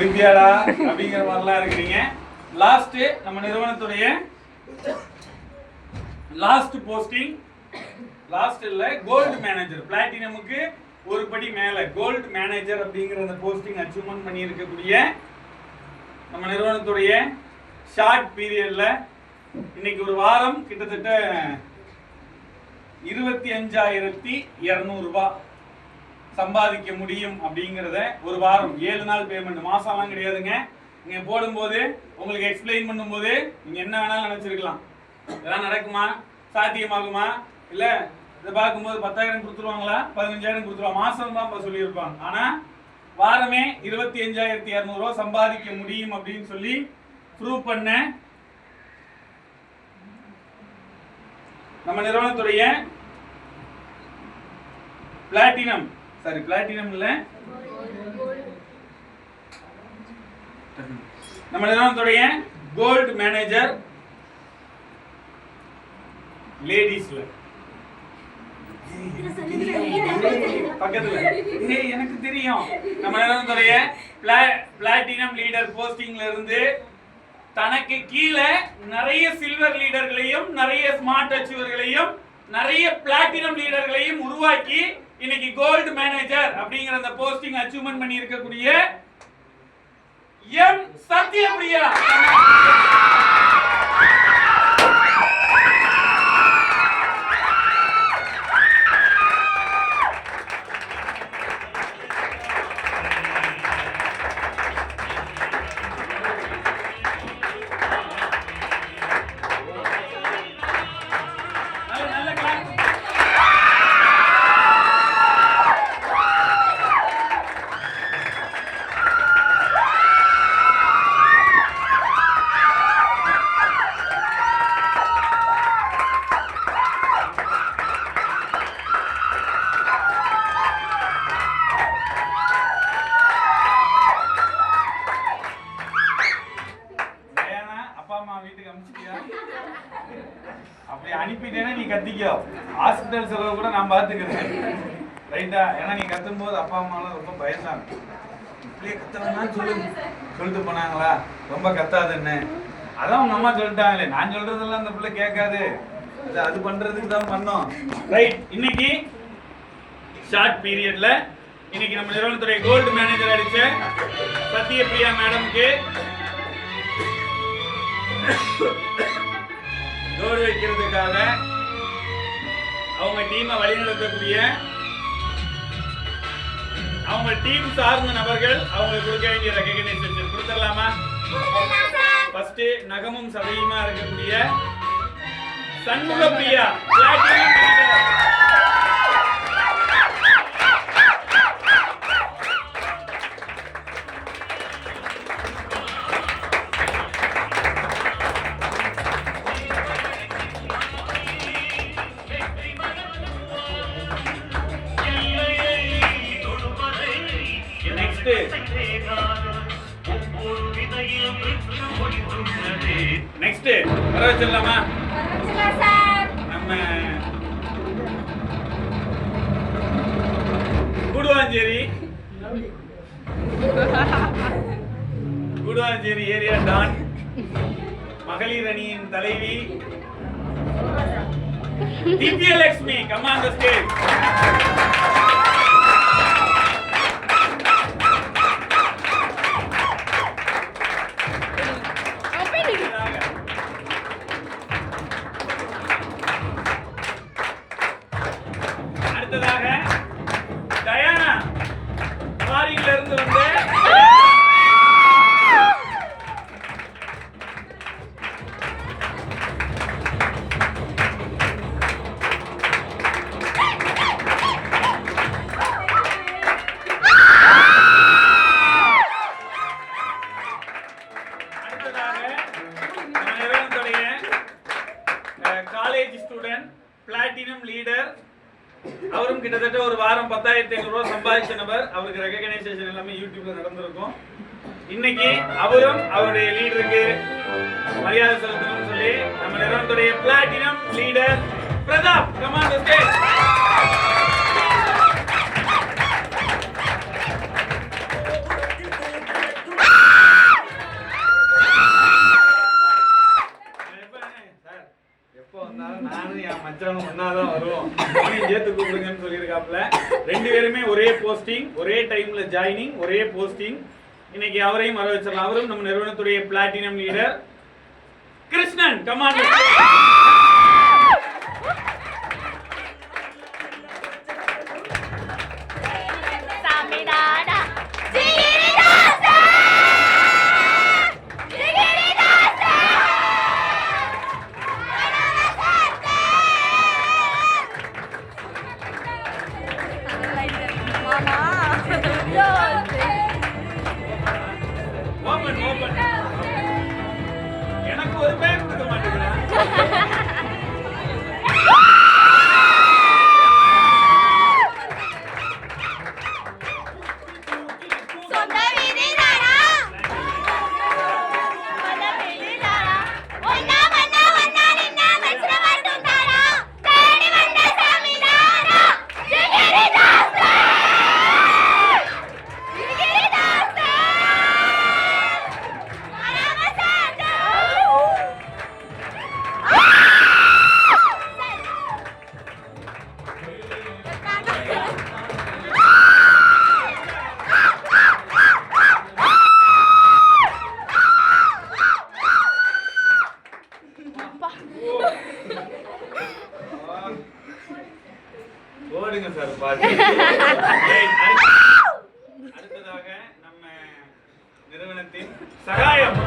குறிப்பியாடா அப்படிங்கிற மாதிரிலாம் இருக்கிறீங்க. லாஸ்ட் நம்ம நிறுவனத்துடைய லாஸ்ட் போஸ்டிங், லாஸ்ட் இல்ல கோல்டு மேனேஜர், பிளாட்டினமுக்கு ஒரு படி மேல கோல்டு மேனேஜர் அப்படிங்கிற அந்த போஸ்டிங் அச்சீவ்மெண்ட் பண்ணி இருக்கக்கூடிய நம்ம நிறுவனத்துடைய ஷார்ட் பீரியட்ல இன்னைக்கு ஒரு வாரம் கிட்டத்தட்ட 25,200 ரூபாய் சம்பாதிக்க முடியும் அப்படிங்கிறத ஒரு வாரம் 7 நாள் பேமெண்ட், மாசம்லாம் கிடையாதுங்க. நீங்க போடும்போது உங்களுக்கு எக்ஸ்பிளைன் பண்ணும்போது நீங்க என்ன வேணாலும் நினைச்சிருக்கலாம், இதெல்லாம் நடக்குமா, சாத்தியமாகுமா, இல்ல இதை பார்க்கும்போது 10,000 கொடுத்துருவாங்களா, 15,000 கொடுத்துருவாங்க, மாசம் தான் சொல்லியிருப்பாங்க. ஆனா வாரமே 25,200 ரூபாய் சம்பாதிக்க முடியும் அப்படின்னு சொல்லி ப்ரூவ் பண்ண நம்ம நிறுவனத்துடைய பிளாட்டினம் இல்ல நம்ம நிறுவனத்துடைய கோல்டு மேனேஜர் லேடிஸ்ல பக்கத்துல எனக்கு தெரியும். நம்ம நிறுவனத்துடைய பிளாட்டினம் லீடர் போஸ்டிங்ல இருந்து தனக்கு கீழே நிறைய சில்வர் லீடர்களையும் நிறைய ஸ்மார்ட் அச்சீவர்களையும் நிறைய பிளாட்டினம் லீடர்களையும் உருவாக்கி இன்னைக்கு கோல்டு மேனேஜர் அப்படிங்கிற அந்த போஸ்டிங் அச்சீவ்மெண்ட் பண்ணி இருக்கக்கூடிய எம் சத்யபிரியா. அப்படி அனுப்பிட்டேன்னா நீ கத்திக்கோ, ஹாஸ்பிட்டல் செலவு கூட நான் பாத்துக்கிறேன், ரைட்டா? ஏன்னா நீ கத்தும் போது அப்பா அம்மாலாம் ரொம்ப பயந்தாங்க, இப்படியே கத்தணும்னு சொல்லிட்டு போனாங்களா, ரொம்ப கத்தாதுன்னு. அதான் உங்க அம்மா சொல்லிட்டாங்களே, நான் சொல்றதெல்லாம் அந்த பிள்ளை கேட்காது, அது பண்றதுக்கு தான் பண்ணோம், ரைட்? இன்னைக்கு ஷார்ட் பீரியட்ல இன்னைக்கு நம்ம நிறுவனத்துடைய கோல்டு மேனேஜர் அடிச்ச சத்யபிரியா மேடம்க்கு கௌரவிக்கிறதுக்காக அவங்க டீமை வழிநடத்தக்கூடிய அவங்க டீம் சார்ந்த நபர்கள் அவங்களுக்கு கொடுக்க வேண்டிய ரெகக்னைசேஷன் கொடுத்துடலாமா? ஃபர்ஸ்ட் நகமும் சதையுமா இருக்கக்கூடிய சண்முகப்பிரியா பிளாட்டினம் லீடர். நெக்ஸ்ட் வர வச்சிடலாமா? நம்ம கூடுவாஞ்சேரி ஏரியா டான் மகளிர் அணியின் தலைவி Divyalakshmi, come on the stage. அடுத்ததாக டயானா ஃபாரின்ல இருந்து வந்து காலேஜ் ஸ்டூடெண்ட் பிளாட்டினம் லீடர், அவரும் கிட்டத்தட்ட ஒரு வாரம் 10,500 ரூபாய் சம்பாதிச்ச நபர். அவருக்கு ரெகக்னைசேஷன் எல்லாமே யூடியூப்ல நடந்திருக்கும். இன்னைக்கு அவரும் அவருடைய லீடருக்கு மரியாதை செலுத்தணும்னு சொல்லி நம்ம நிறுவனத்துடைய platinum leader Pratap, come on the stage. Posting, ஒரே டைம்ல ஜாயினிங், ஒரே போஸ்டிங். இன்னைக்கு அவரையும் வர வச்சிடலாம். அவரும் நம்ம நிறுவனத்துடைய பிளாட்டினம் லீடர் கிருஷ்ணன். கமாண்ட். எனக்கு ஒரு பேர் கொடுக்க மாட்டேங்கிறேன். ஓடுங்க சார் பாட்டு. அடுத்ததாக நம்ம நிறுவனத்தின் சகாயம்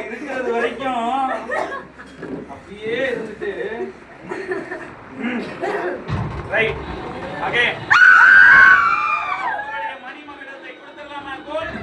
இருக்கிறது வரைக்கும் அப்படியே இருந்துட்டு ரைட் ஓகே மணிமகுடத்தை கொடுத்துடலாமா gold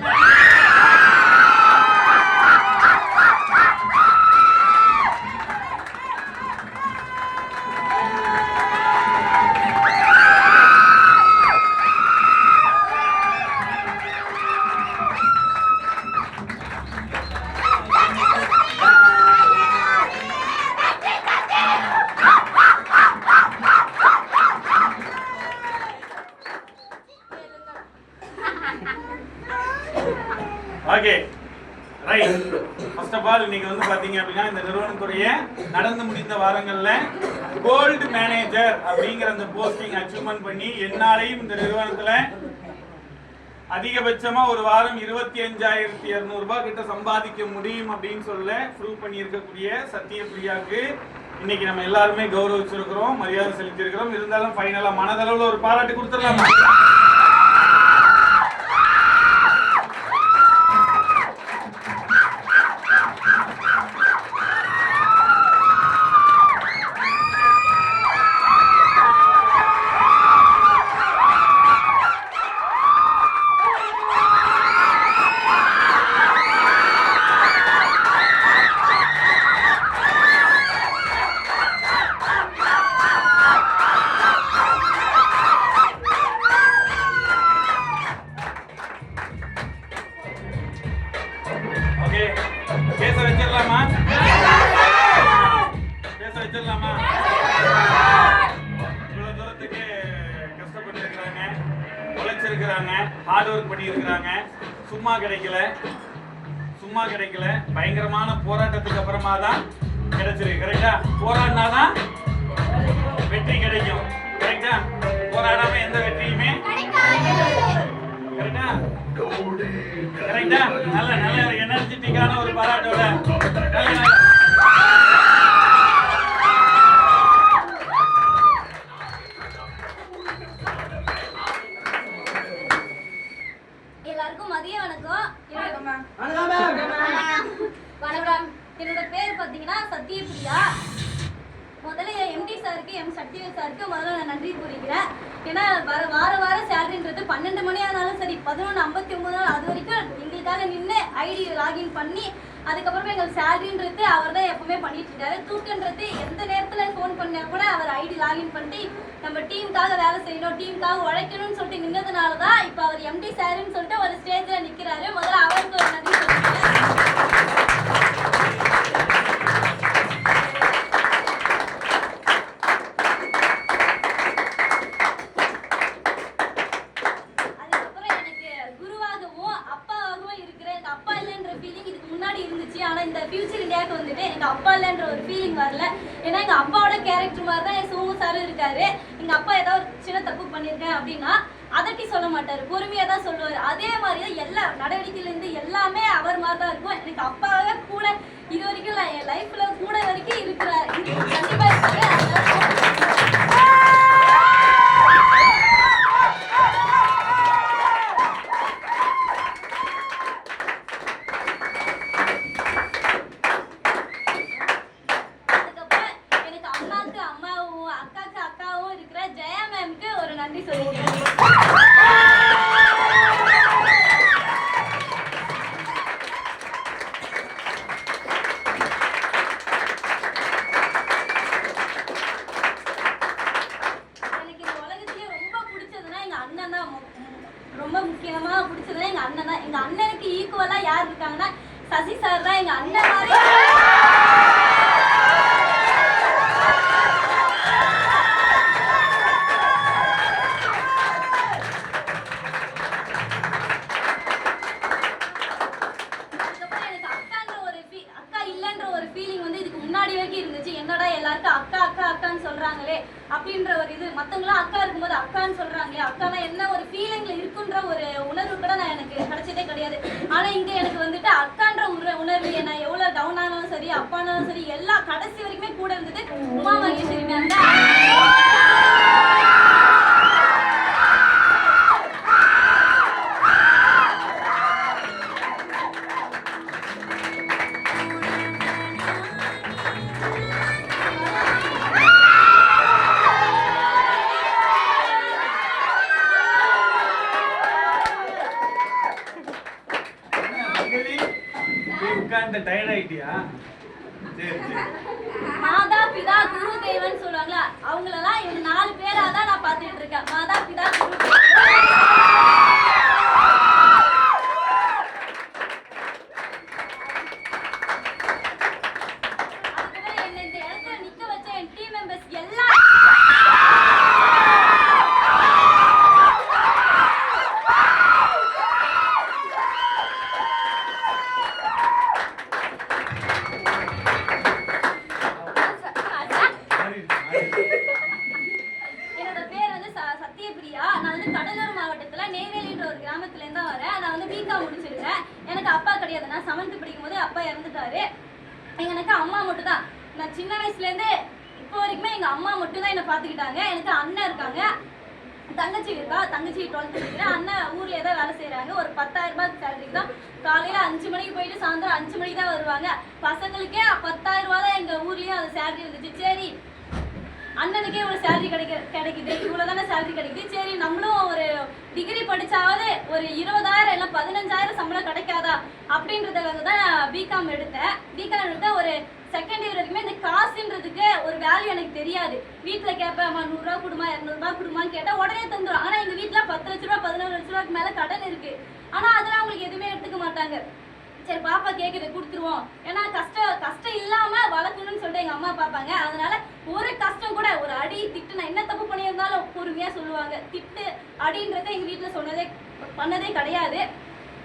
right. First of all இன்னைக்கு வந்து பாத்தீங்க அப்படின்னா இந்த நிறுவனத்துடைய நடந்து முடிந்த வாரங்கள்ல கோல்டு மேனேஜர் அப்படிங்கிற அந்த போஸ்டிங் அச்சீவ்மெண்ட் பண்ணி என்னாலையும் இந்த நிறுவனத்துல அதிகபட்சமா ஒரு வாரம் 25,200 ரூபாய் கிட்ட சம்பாதிக்க முடியும் அப்படின்னு சொல்ல ப்ரூவ் பண்ணி இருக்கக்கூடிய சத்யபிரியாவுக்கு இன்னைக்கு நம்ம எல்லாருமே கௌரவிச்சிருக்கிறோம், மரியாதை செலுத்தியிருக்கிறோம். இருந்தாலும் ஃபைனலா மனதளவுல ஒரு பாராட்டு கொடுத்துடலாமா? பேச வச்சிடலாமா? இவ்வளவு தூரத்துக்கு கஷ்டப்பட்டு இருக்கிறாங்க, உழைச்சிருக்கிறாங்க, ஹார்ட் ஒர்க் பண்ணி இருக்கிறாங்க. சும்மா கிடைக்கல, பயங்கரமான போராட்டத்துக்கு அப்புறமா தான் கிடைச்சிருக்கு. கரெக்டா? போராடினாதான் வெற்றி கிடைக்கும். கரெக்டா? போராடாம எந்த வெற்றியுமே கரெக்டா? நல்ல எனர்ஜெட்டிக்கான ஒரு பாராட்டோட எல்லாருக்கும் மதிய வணக்கம். என்னோட பேர் பாத்தீங்கன்னா சத்யபிரியா. முதல்ல எம்டி சாருக்கு, எம் சக்திவேல் சாருக்கு முதல்ல நான் நன்றி கூறுகிறேன். ஏன்னா வாரம் சேலரின்றது 12 மணி ஆனாலும் சரி 11:59 அது வரைக்கும் எங்களுக்காக நின்று ஐடி லாகின் பண்ணி அதுக்கப்புறமா எங்களுக்கு சேலரின்றது அவர் தான் எப்பவுமே பண்ணிட்டு இருக்காரு. தூக்கன்றது எந்த நேரத்தில் ஃபோன் பண்ணா கூட அவர் ஐடி லாகின் பண்ணிட்டு நம்ம டீமுக்காக வேலை செய்யணும், டீமுக்காக உழைக்கணும்னு சொல்லிட்டு நின்றதுனால தான் இப்போ அவர் எம்டி சாருன்னு சொல்லிட்டு ஒரு ஸ்டேஜில் நிற்கிறாரு. முதல்ல அவருக்கு ஒரு நன்றி சொல்லிக்கிறேன். இந்த ஃபியூச்சர் இந்தியாவுக்கு வந்துட்டு எனக்கு அப்பா இல்லைன்ற ஒரு ஃபீலிங் வரல. ஏன்னா எங்கள் அப்பாவோட கேரக்டர் மாதிரி தான் என் சோமு சாரும் இருக்காரு. எங்கள் அப்பா ஏதாவது சின்ன தப்பு பண்ணியிருக்கேன் அப்படின்னா அதட்டி சொல்ல மாட்டார், பொறுமையாக தான் சொல்லுவார். அதே மாதிரி தான் எல்லா நடவடிக்கையிலேருந்து எல்லாமே அவர் மாதிரி தான் இருக்கும். எனக்கு அப்பாவே கூட இது வரைக்கும் என் லைஃப்பில் கூட வரைக்கும் இருக்கிறார், கண்டிப்பாக இருக்காரு. நன்றி சொல்லிக்கிறேன். எனக்கு இந்த உலகத்திலே ரொம்ப பிடிச்சதுன்னா எங்க அண்ணன் தான். ரொம்ப முக்கியமா பிடிச்சதுன்னா எங்க அண்ணன் தான். எங்க அண்ணனுக்கு ஈக்குவலா யார் இருக்காங்கன்னா சசி சார் தான். எங்க அண்ணன் மாதிரி இருந்துச்சு. என்னடா எல்லாருக்கும் அக்கா அக்கா அக்கான்னு சொல்றாங்களே அப்படின்ற ஒரு இது, மத்தவங்களாம் அக்கா இருக்கும்போது அக்கான்னு சொல்றாங்களே, அக்கானா என்ன ஒரு ஃபீலிங்ல இருக்குன்ற ஒரு உணர்வு கூட நான் எனக்கு கிடைச்சதே கிடையாது. ஆனா இங்க எனக்கு வந்துட்டு அக்கான்ற உணர்வு, நான் எவ்வளவு டவுன் ஆனாலும் சரி அப்பானாலும் சரி எல்லா கடைசி வரைக்குமே கூட இருந்தது உமா மகேஸ்வரி மேம் தான். டயர்ட் ஆயிட்டியா? சரி சரி. மாதா பிதா குரு தேவன் சொல்றாங்களா, அவங்களெல்லாம் இவங்க 4 பேரா தான் நான் பார்த்துட்டு இருக்கேன். மாதா பிதா குரு என்ன இந்த இடத்துல நிக்க வச்ச என் டீம் மெம்பர்ஸ் எல்லாம் சத்யபிரியா. நான் வந்து கடலூர் மாவட்டத்துல நெய்வேலின்ற ஒரு கிராமத்துல இருந்து தான் வரேன். நான் வந்து பிகாம் முடிச்சிருக்கேன். எனக்கு அப்பா கிடையாது. நான் 7th படிக்கும் போது அப்பா இறந்துட்டாரு. எனக்கு அம்மா மட்டும் தான். நான் சின்ன வயசுல இருந்து இப்போ வரைக்குமே எங்க அம்மா மட்டும் தான் என்ன பாத்துக்கிட்டாங்க. எனக்கு அண்ணன் இருக்காங்க, தங்கச்சி இருக்கா. தங்கச்சி 12th படிக்கிறேன். அண்ணன் ஊர்ல ஏதாவது வேலை செய்யறாங்க. ஒரு 10,000 ரூபாய் சேலரிக்கு தான். காலையில 5 மணிக்கு போயிட்டு சாயந்தரம் 5 மணிக்கு தான் வருவாங்க. பசங்களுக்கே 10,000 ரூபாய் தான் எங்க ஊர்லயும் அது சேலரி இருந்துச்சு. சரி, அண்ணனுக்கே இவ்வளவு சேலரி கிடைக்குது, இவ்வளவுதானே சேலரி கிடைக்குது, சரி நம்மளும் ஒரு டிகிரி படிச்சாவது ஒரு 20,000 இல்ல 15,000 சம்பளம் கிடைக்காதா அப்படின்றதுக்காக தான் நான் பிகாம் எடுத்தேன். பிகாம் எடுத்தா ஒரு செகண்ட் இயர் வரைக்குமே இந்த காசுன்றதுக்கு ஒரு வேல்யூ எனக்கு தெரியாது. வீட்டுல கேட்பேன், அம்மா 100 ரூபா கொடுமா 200 ரூபாய் கொடுமான்னு கேட்டா உடனே தந்துடும். ஆனா எங்க வீட்டுல 10 லட்ச ரூபா 11 லட்ச ரூபாய்க்கு மேல கடன் இருக்கு. ஆனா அதெல்லாம் அவங்களுக்கு எதுவுமே எடுத்துக்க மாட்டாங்க. சரி பாப்பா கேக்குது கொடுத்துருவோம். ஏன்னா கஷ்டம் இல்லாம வளர்க்கணும்னு சொல்லிட்டு எங்க அம்மா பாப்பாங்க. அதனால ஒரு கஷ்டம் கூட, ஒரு அடி திட்டு, நான் என்ன தப்பு பண்ணியிருந்தாலும் பொறுமையா சொல்லுவாங்க. திட்டு அடின்றத எங்க வீட்டுல பண்ணதே கிடையாது.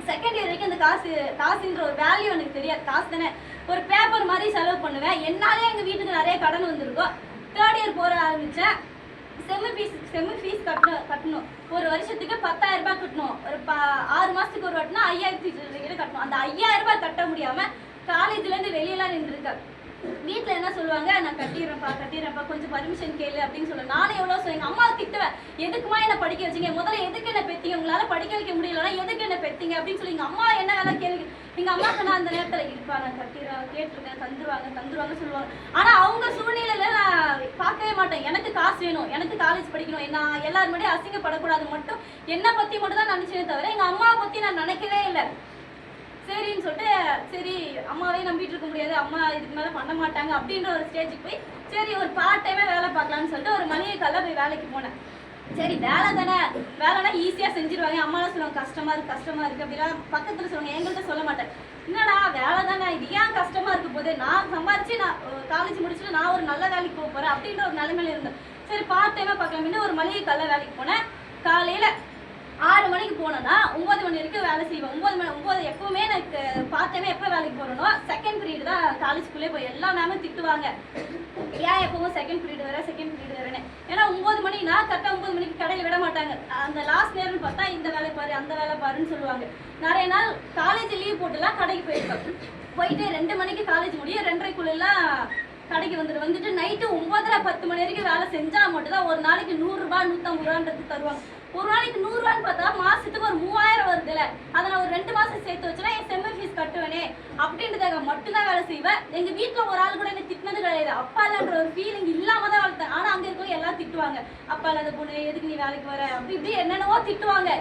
செகண்ட் இயர் வரைக்கும் அந்த காசுன்ற ஒரு வேல்யூ எனக்கு தெரியாது. காசு தானே, ஒரு பேப்பர் மாதிரி செலவு பண்ணுவேன். என்னாலே எங்க வீட்டுக்கு நிறைய கடன் வந்திருக்கும். 3rd இயர் போற ஆரம்பிச்சேன். செம்மு ஃபீஸ் கட்டணும். ஒரு வருஷத்துக்கு 10,000 ரூபாய் கட்டணும். ஒரு 6 மாசத்துக்கு ஒரு வாட்டினா 5,000 கட்டணும். அந்த 5,000 ரூபாய் கட்ட முடியாம காலேஜ்ல இருந்து வெளியெல்லாம் நின்றுருக்கேன். வீட்டுல என்ன சொல்லுவாங்க, நான் கட்டிடுறேன்ப்பா கொஞ்சம் பர்மிஷன் கேளு அப்படின்னு சொல்லுவேன். நானே எவ்வளவு சொல்லுங்க, அம்மா திட்டுவேன், எதுக்குமா என்ன படிக்க வச்சீங்க, முதல்ல எதுக்கு என்ன பெத்தீங்க, உங்களால படிக்க வைக்க முடியலன்னா எதுக்கு என்ன பெத்தீங்க அப்படின்னு சொல்லி எங்க அம்மா என்ன வேலை கேள்வி. எங்க அம்மா சொன்னா அந்த நேரத்துல இருப்பா, நான் கட்டிடுறேன், கேட்டிருக்கேன், தந்துருவாங்க சொல்லுவாங்க. ஆனா அவங்க சூழ்நிலையில நான் பார்க்கவே மாட்டேன். எனக்கு காசு வேணும், எனக்கு காலேஜ் படிக்கணும், நான் எல்லாரும் முன்னாடி அசிங்கப்படக்கூடாது மட்டும் என்னை பத்தி மட்டும் தான் நினைச்சேனே தவிர எங்க அம்மாவை பத்தி நான் நினைக்கவே இல்லை. சரின்னு சொல்லிட்டு, சரி அம்மாவே நம்பிட்டு இருக்க முடியாது, அம்மா இதுக்கு மேலே பண்ண மாட்டாங்க அப்படின்ற ஒரு ஸ்டேஜுக்கு போய் சரி ஒரு பார்ட் டைமே வேலை பார்க்கலான்னு சொல்லிட்டு ஒரு மளிகை கடையில் போய் வேலைக்கு போனேன். சரி வேலை தானே, வேலைனா ஈஸியாக செஞ்சிருவாங்க. அம்மாலாம் சொல்லுவாங்க கஷ்டமா இருக்கு அப்படிலாம் பக்கத்தில் சொல்லுவாங்க. எங்கள்கிட்ட சொல்ல மாட்டேன். என்னடா வேலை தானே, இது ஏன் கஷ்டமா இருக்க போது, நான் சம்பாரிச்சு நான் காலேஜ் முடிச்சுட்டு நான் ஒரு நல்ல வேலைக்கு போக போறேன் அப்படின்ற ஒரு நிலைமையில இருந்தேன். சரி பார்ட் டைமா பார்க்கலாம்னு ஒரு மளிகை கடையில் வேலைக்கு போனேன். காலையில 6 மணிக்கு போனேன்னா 9 மணி வரைக்கும் வேலை செய்வேன். 9 எப்பவுமே எனக்கு பார்ட் டைமே எப்போ வேலைக்கு போறேனோ செகண்ட் பீரியட் தான் காலேஜ்குள்ளே போய் எல்லா மேமும் திட்டுவாங்க, ஏன் எப்பவும் செகண்ட் பீரியட் வரேன்னு. ஏன்னா 9 மணினா கரெக்டாக 9 மணிக்கு கடையில் விட மாட்டாங்க. அந்த லாஸ்ட் நேரம்னு பார்த்தா இந்த வேலை பாரு அந்த வேலை பாருன்னு சொல்லுவாங்க. நிறைய நாள் காலேஜ் லீவ் போட்டுலாம் கடைக்கு போயிட்டு 2 மணிக்கு காலேஜ் முடியும், 2:30க்குள்ளெல்லாம் கடைக்கு வந்துட்டு நைட்டு 9:30 10 மணி வரைக்கும் வேலை செஞ்சா மட்டும் தான் ஒரு நாளைக்கு 100 ரூபாய் 150 ரூபான்றது தருவாங்க. ஒரு நாளைக்கு 100 ரூபான்னு பார்த்தா மாசத்துக்கு ஒரு 3000 வருதுல்ல, அதை நான் ஒரு 2 மாசம் சேர்த்து வச்சுனா என் செம்ம ஃபீஸ் கட்டுவேனே அப்படின்றதுக்காக மட்டும்தான் வேலை செய்வேன். எங்க வீட்டுல ஒரு ஆள் கூட என்ன திட்டினது கிடையாது. அப்பா இல்லன்ற ஒரு ஃபீலிங் இல்லாம தான் வளர்த்தேன். ஆனா அங்க இருக்கவங்க எல்லாம் திட்டுவாங்க, அப்பா இல்லாத பொண்ணு எதுக்கு நீ வேலைக்கு வர அப்படி இப்படி என்னென்னவோ திட்டுவாங்க.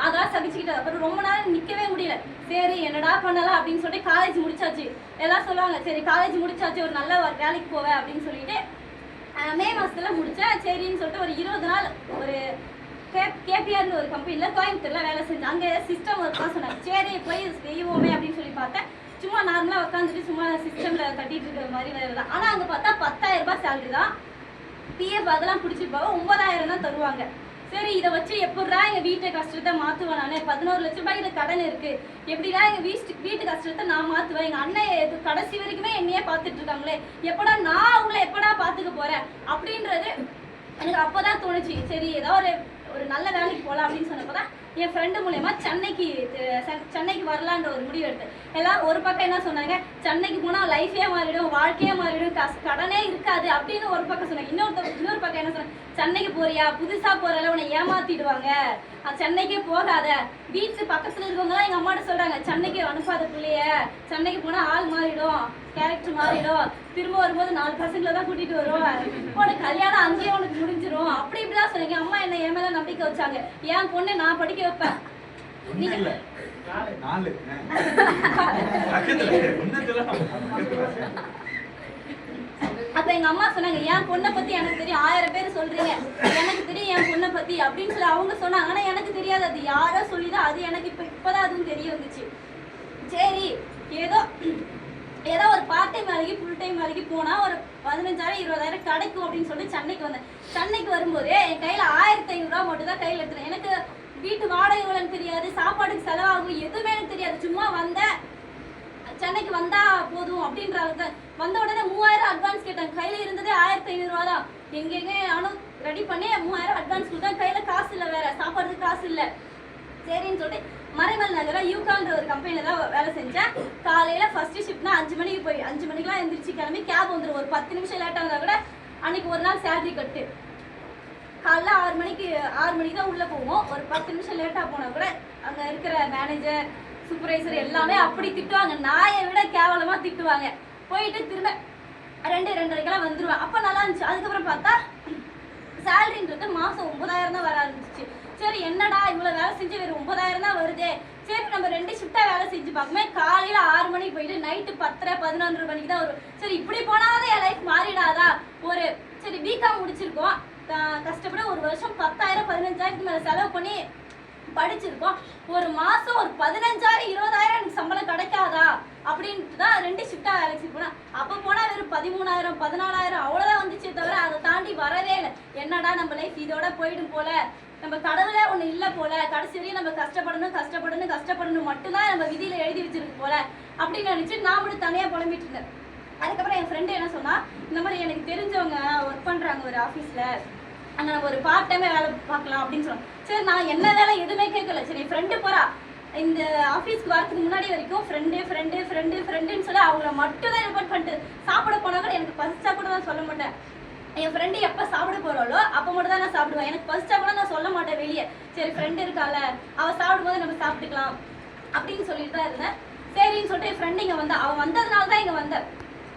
அதெல்லாம் சகிச்சுக்கிட்டு அப்புறம் ரொம்ப நேரம் நிக்கவே முடியல. சரி என்னடா பண்ணலாம் அப்படின்னு சொல்லிட்டு காலேஜ் முடிச்சாச்சு. எல்லாம் சொல்லுவாங்க சரி காலேஜ் முடிச்சாச்சு ஒரு நல்ல வேலைக்கு போவேன் அப்படின்னு சொல்லிட்டு மே மாசத்துல முடிச்சேன். சரின்னு சொல்லிட்டு ஒரு 20 நாள் ஒரு கேபிஆர்னு ஒரு கம்பெனில கோயம்புத்தூர்ல வேலை செஞ்சேன். அங்கே சிஸ்டம் ஒர்க் தான் சொன்னாங்க. சரி போய் செய்வோமே அப்படின்னு சொல்லி பார்த்தேன். சும்மா நார்மலா உட்காந்துட்டு சும்மா சிஸ்டம்ல கட்டிட்டு இருக்கிற மாதிரி வேலை தான். ஆனா அங்க பார்த்தா 10,000 ரூபாய் சேலரி தான். பிஎஃப் அதெல்லாம் பிடிச்சி போக 9,000 தான் தருவாங்க. சரி இதை வச்சு எப்படா எங்க வீட்டு கஷ்டத்தை மாத்துவேன். நானே 11 லட்ச ரூபாய்க்கு கடன் இருக்கு, எப்படிடா எங்க வீட்டு கஷ்டத்தை நான் மாத்துவேன். எங்க அண்ணன் கடைசி வரைக்குமே என்னையே பார்த்துட்டு இருக்காங்களே, எப்படா நான் அவங்கள எப்படா பாத்துக்க போறேன் அப்படின்றது எனக்கு அப்பதான் தோணுச்சு. சரி ஏதோ ஒரு நல்ல வேலைக்கு போகலாம் அப்படின்னு சொன்னப்பதான் என் ஃப்ரெண்டு மூலயமா சென்னைக்கு வரலான்ற ஒரு முடிவு எடுத்தேன். எல்லாம் ஒரு பக்கம் என்ன சொன்னாங்க, சென்னைக்கு போனா லைஃபே மாறிடும், வாழ்க்கையே மாறிடும், கடனே இருக்காது அப்படின்னு ஒரு பக்கம் சொன்னாங்க. இன்னொரு பக்கம் என்ன சொன்னாங்க, சென்னைக்கு போறியா புதுசா போறால உன்னை ஏமாத்திடுவாங்க, சென்னைக்கே போகாத. வீட்டு பக்கத்துல இருக்கவங்கலாம் எங்க அம்மாட்ட சொல்றாங்க சென்னைக்கு அனுப்பாத பிள்ளைய, சென்னைக்கு போனா ஆள் மாறிடும், கேரக்டர் மாறிடும், திரும்ப வரும்போது 4 பசங்களை தான் கூட்டிட்டு வருவோம், உனக்கு கல்யாணம் அங்கேயே உனக்கு முடிஞ்சிரும் அப்படி இப்படிதான் சொன்னீங்க. அம்மா என்ன என் மேல நம்பிக்கை வச்சாங்க. என் பொண்ணை நான் படிக்க வைப்பேன். அப்ப எங்க அம்மா சொன்னாங்க என் பொண்ணை பத்தி எனக்கு தெரியும், 1000 பேர் சொல்றீங்க எனக்கு தெரியும் என் பொண்ணை பத்தி அப்படின்னு சொல்லி அவங்க சொன்னாங்க. ஆனா எனக்கு தெரியாது, அது யாரோ சொல்லிதான் அது எனக்கு இப்பதான் அதுவும் தெரிய வந்துச்சு. சரி ஏதோ ஒரு பார்ட் டைம் வேலைக்கு ஃபுல் டைம் வேலைக்கு போனா ஒரு 15,000 20,000 கிடைக்கும் அப்படின்னு சொல்லி சென்னைக்கு வந்தேன். சென்னைக்கு வரும்போது என் கையில 1,500 ரூபாய் மட்டும் தான் கையில எடுத்துனேன். எனக்கு வீட்டு வாடகை எவ்வளோன்னு தெரியாது, சாப்பாடுக்கு செலவாகும் எதுவுமே எனக்கு தெரியாது. சும்மா வந்தேன், சென்னைக்கு வந்தா போதும் அப்படின்ற அளவுக்கு வந்த உடனே 3000 அட்வான்ஸ் கேட்டாங்க. கையில இருந்ததே 1,500 ரூபா தான். எங்கெங்க நானும் ரெடி பண்ணி 3000 அட்வான்ஸ் கொடுத்தா கையில் காசு இல்லை, வேற சாப்பாடுறதுக்கு காசு இல்லை. சரின்னு சொல்லிட்டு மறைமல் நகர யூகான்ற ஒரு கம்பெனியில் தான் வேலை செஞ்சேன். காலையில் ஃபர்ஸ்ட் ஷிஃப்ட்னா 5 மணிக்கு போய் 5 மணிக்கெலாம் எழுந்திரிச்சு கிளம்பி கேப் வந்துடும். ஒரு 10 நிமிஷம் லேட்டாக இருந்தால் கூட அன்னைக்கு ஒரு நாள் சேலரி கட்டு. காலைல 6 மணிக்கு தான் உள்ளே போவோம். ஒரு 10 நிமிஷம் லேட்டாக போனால் கூட அங்கே இருக்கிற மேனேஜர் சூப்பர்வைசர் எல்லாமே அப்படி திட்டுவாங்க, நாயை விட கேவலமாக திட்டுவாங்க. போயிட்டு திரும்ப 2:30க்கெல்லாம் வந்துடுவேன். அப்போ நல்லா இருந்துச்சு. அதுக்கப்புறம் பார்த்தா சேலரின்றது மாதம் 9000 தான் வர ஆரம்பிச்சிச்சு. சரி என்னடா இவ்வளோ வேலை செஞ்சு வெறும் 9000 தான் வருதே, சரி நம்ம 2 ஷிஃப்டாக வேலை செஞ்சு பார்க்குமே. காலையில் 6 மணிக்கு போயிட்டு நைட்டு 10:30-11 மணிக்கு தான் வரும். சரி இப்படி போனாலும் என் லைஃப் மாறிடாதா? ஒரு சரி பிகாம் முடிச்சிருக்கோம், கஷ்டப்பட ஒரு வருஷம் 10,000-15,000 மேலே செலவு பண்ணி படிச்சிருக்கோம். ஒரு மாதம் ஒரு 15,000-20,000 எனக்கு சம்பளம் கிடைக்காதா அப்படின்ட்டு தான் 2 ஷிஃப்டாக வேலைக்கு போனேன். அப்போ போனால் வெறும் 13,000-14,000 அவ்வளோதான் வந்துச்சே தவிர அதை தாண்டி வரவே இல்லை. என்னடா நம்ம லைஃப் இதோட போயிடும் போல, நம்ம கடவுளே ஒன்று இல்லை போல, கடைசி வரையும் நம்ம கஷ்டப்படணும் மட்டும்தான் நம்ம விதியில் எழுதி வச்சிருக்கு போல அப்படின்னு நினச்சி நான் மட்டும் தனியாக புலம்பிட்டு இருந்தேன். அதுக்கப்புறம் என் ஃப்ரெண்டு என்ன சொன்னா, இந்த மாதிரி எனக்கு தெரிஞ்சவங்க ஒர்க் பண்ணுறாங்க ஒரு ஆஃபீஸில், அங்கே நம்ம ஒரு பார்ட் டைமே வேலை பார்க்கலாம் அப்படின்னு சொன்னோம். சரி நான் என்ன வேலை எதுவுமே கேட்கல. சரி என் ஃப்ரெண்டு போகிறா, இந்த ஆஃபீஸ்க்கு வரதுக்கு முன்னாடி வரைக்கும் ஃப்ரெண்டுன்னு சொல்லி அவங்கள மட்டும் தான் ரிப்போர்ட் பண்ணிட்டு சாப்பிட போனால் கூட எனக்கு பசிச்சா கூட தான் சொல்ல மாட்டேன். என் ஃப்ரெண்டு எப்போ சாப்பிட போகிறாளோ அப்போ மட்டும் தான் நான் சாப்பிடுவேன். எனக்கு பசிச்சா கூட நான் சொல்ல மாட்டேன் வெளியே. சரி ஃப்ரெண்டு இருக்கால, அவள் சாப்பிடும்போது நம்ம சாப்பிட்டுக்கலாம் அப்படின்னு சொல்லிட்டு தான் இருந்தேன். சரின்னு சொல்லிட்டு என் ஃப்ரெண்டு இங்கே வந்தா, அவன் வந்ததுனால தான் இங்கே வந்தேன்.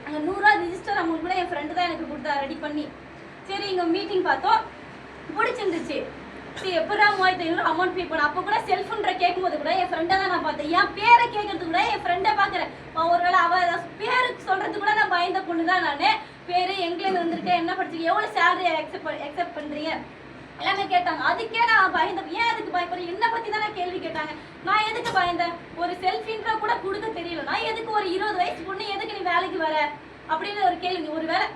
அங்கே 100 ரூபா ரிஜிஸ்டர் அமௌண்ட் கூட என் ஃப்ரெண்டு தான் எனக்கு கொடுத்தா ரெடி பண்ணி. சரி இங்கே மீட்டிங் பார்த்தோம், பிடிச்சிருந்துச்சு. சரி எப்படா 3500 அமௌண்ட் பே பண்ண. அப்போ கூட செல்ஃபுன்ற கேட்கும்போது கூட என் ஃப்ரெண்டை தான் நான் பார்த்தேன். என் பேரை கேட்கறது கூட என் ஃப்ரெண்டை பார்க்குறேன். ஒருவேளை அவள் பேருக்கு சொல்கிறது கூட நான் பயந்த பொண்ணு தான். நான் பேர் எங்கேருந்து வந்திருக்கேன், என்ன படிச்சிருக்கேன், எவ்வளோ சேலரி அக்செப்ட் பண்ணுறீங்க எல்லாமே கேட்டாங்க. அதுக்கே நான் பயந்தேன். ஏன் அதுக்கு பயப்படுறேன்? என்னை பற்றி தான் நான் கேள்வி கேட்டாங்க. நான் எதுக்கு பயந்தேன்? ஒரு செல்ஃப் இன்ட்ரோ கூட கொடுக்க தெரியல. நான் எதுக்கு ஒரு 20 வயசு பொண்ணு எதுக்கு நீ வேலைக்கு வர அப்படின்னு ஒரு கேள்வி. ஒரு வேலை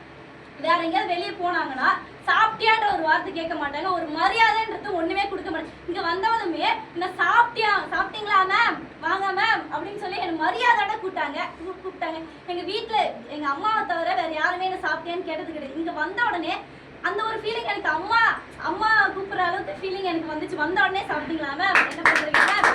வேற எங்கேயாவது வெளியே போனாங்கன்னா சாப்பிட்டியான்ற ஒரு வார்த்தை கேட்க மாட்டாங்க, ஒரு மரியாதைன்றது ஒண்ணுமே கொடுக்க மாட்டாங்க. இங்க வந்தவனுமே என்ன சாப்பிட்டீங்களா மேம், வாங்க மேம் அப்படின்னு சொல்லி எனக்கு மரியாதையோட கூப்பிட்டாங்க. எங்க வீட்டுல எங்க அம்மாவை தவிர வேற யாருமே என்ன சாப்பிட்டியான்னு கேட்டது கிடையாது. இங்க வந்த உடனே அந்த ஒரு ஃபீலிங் எனக்கு அம்மா கூப்பிடுற அளவுக்கு ஃபீலிங் எனக்கு வந்துச்சு. வந்த உடனே சாப்பிட்டீங்களா மேம், என்ன பண்றீங்க மேம்.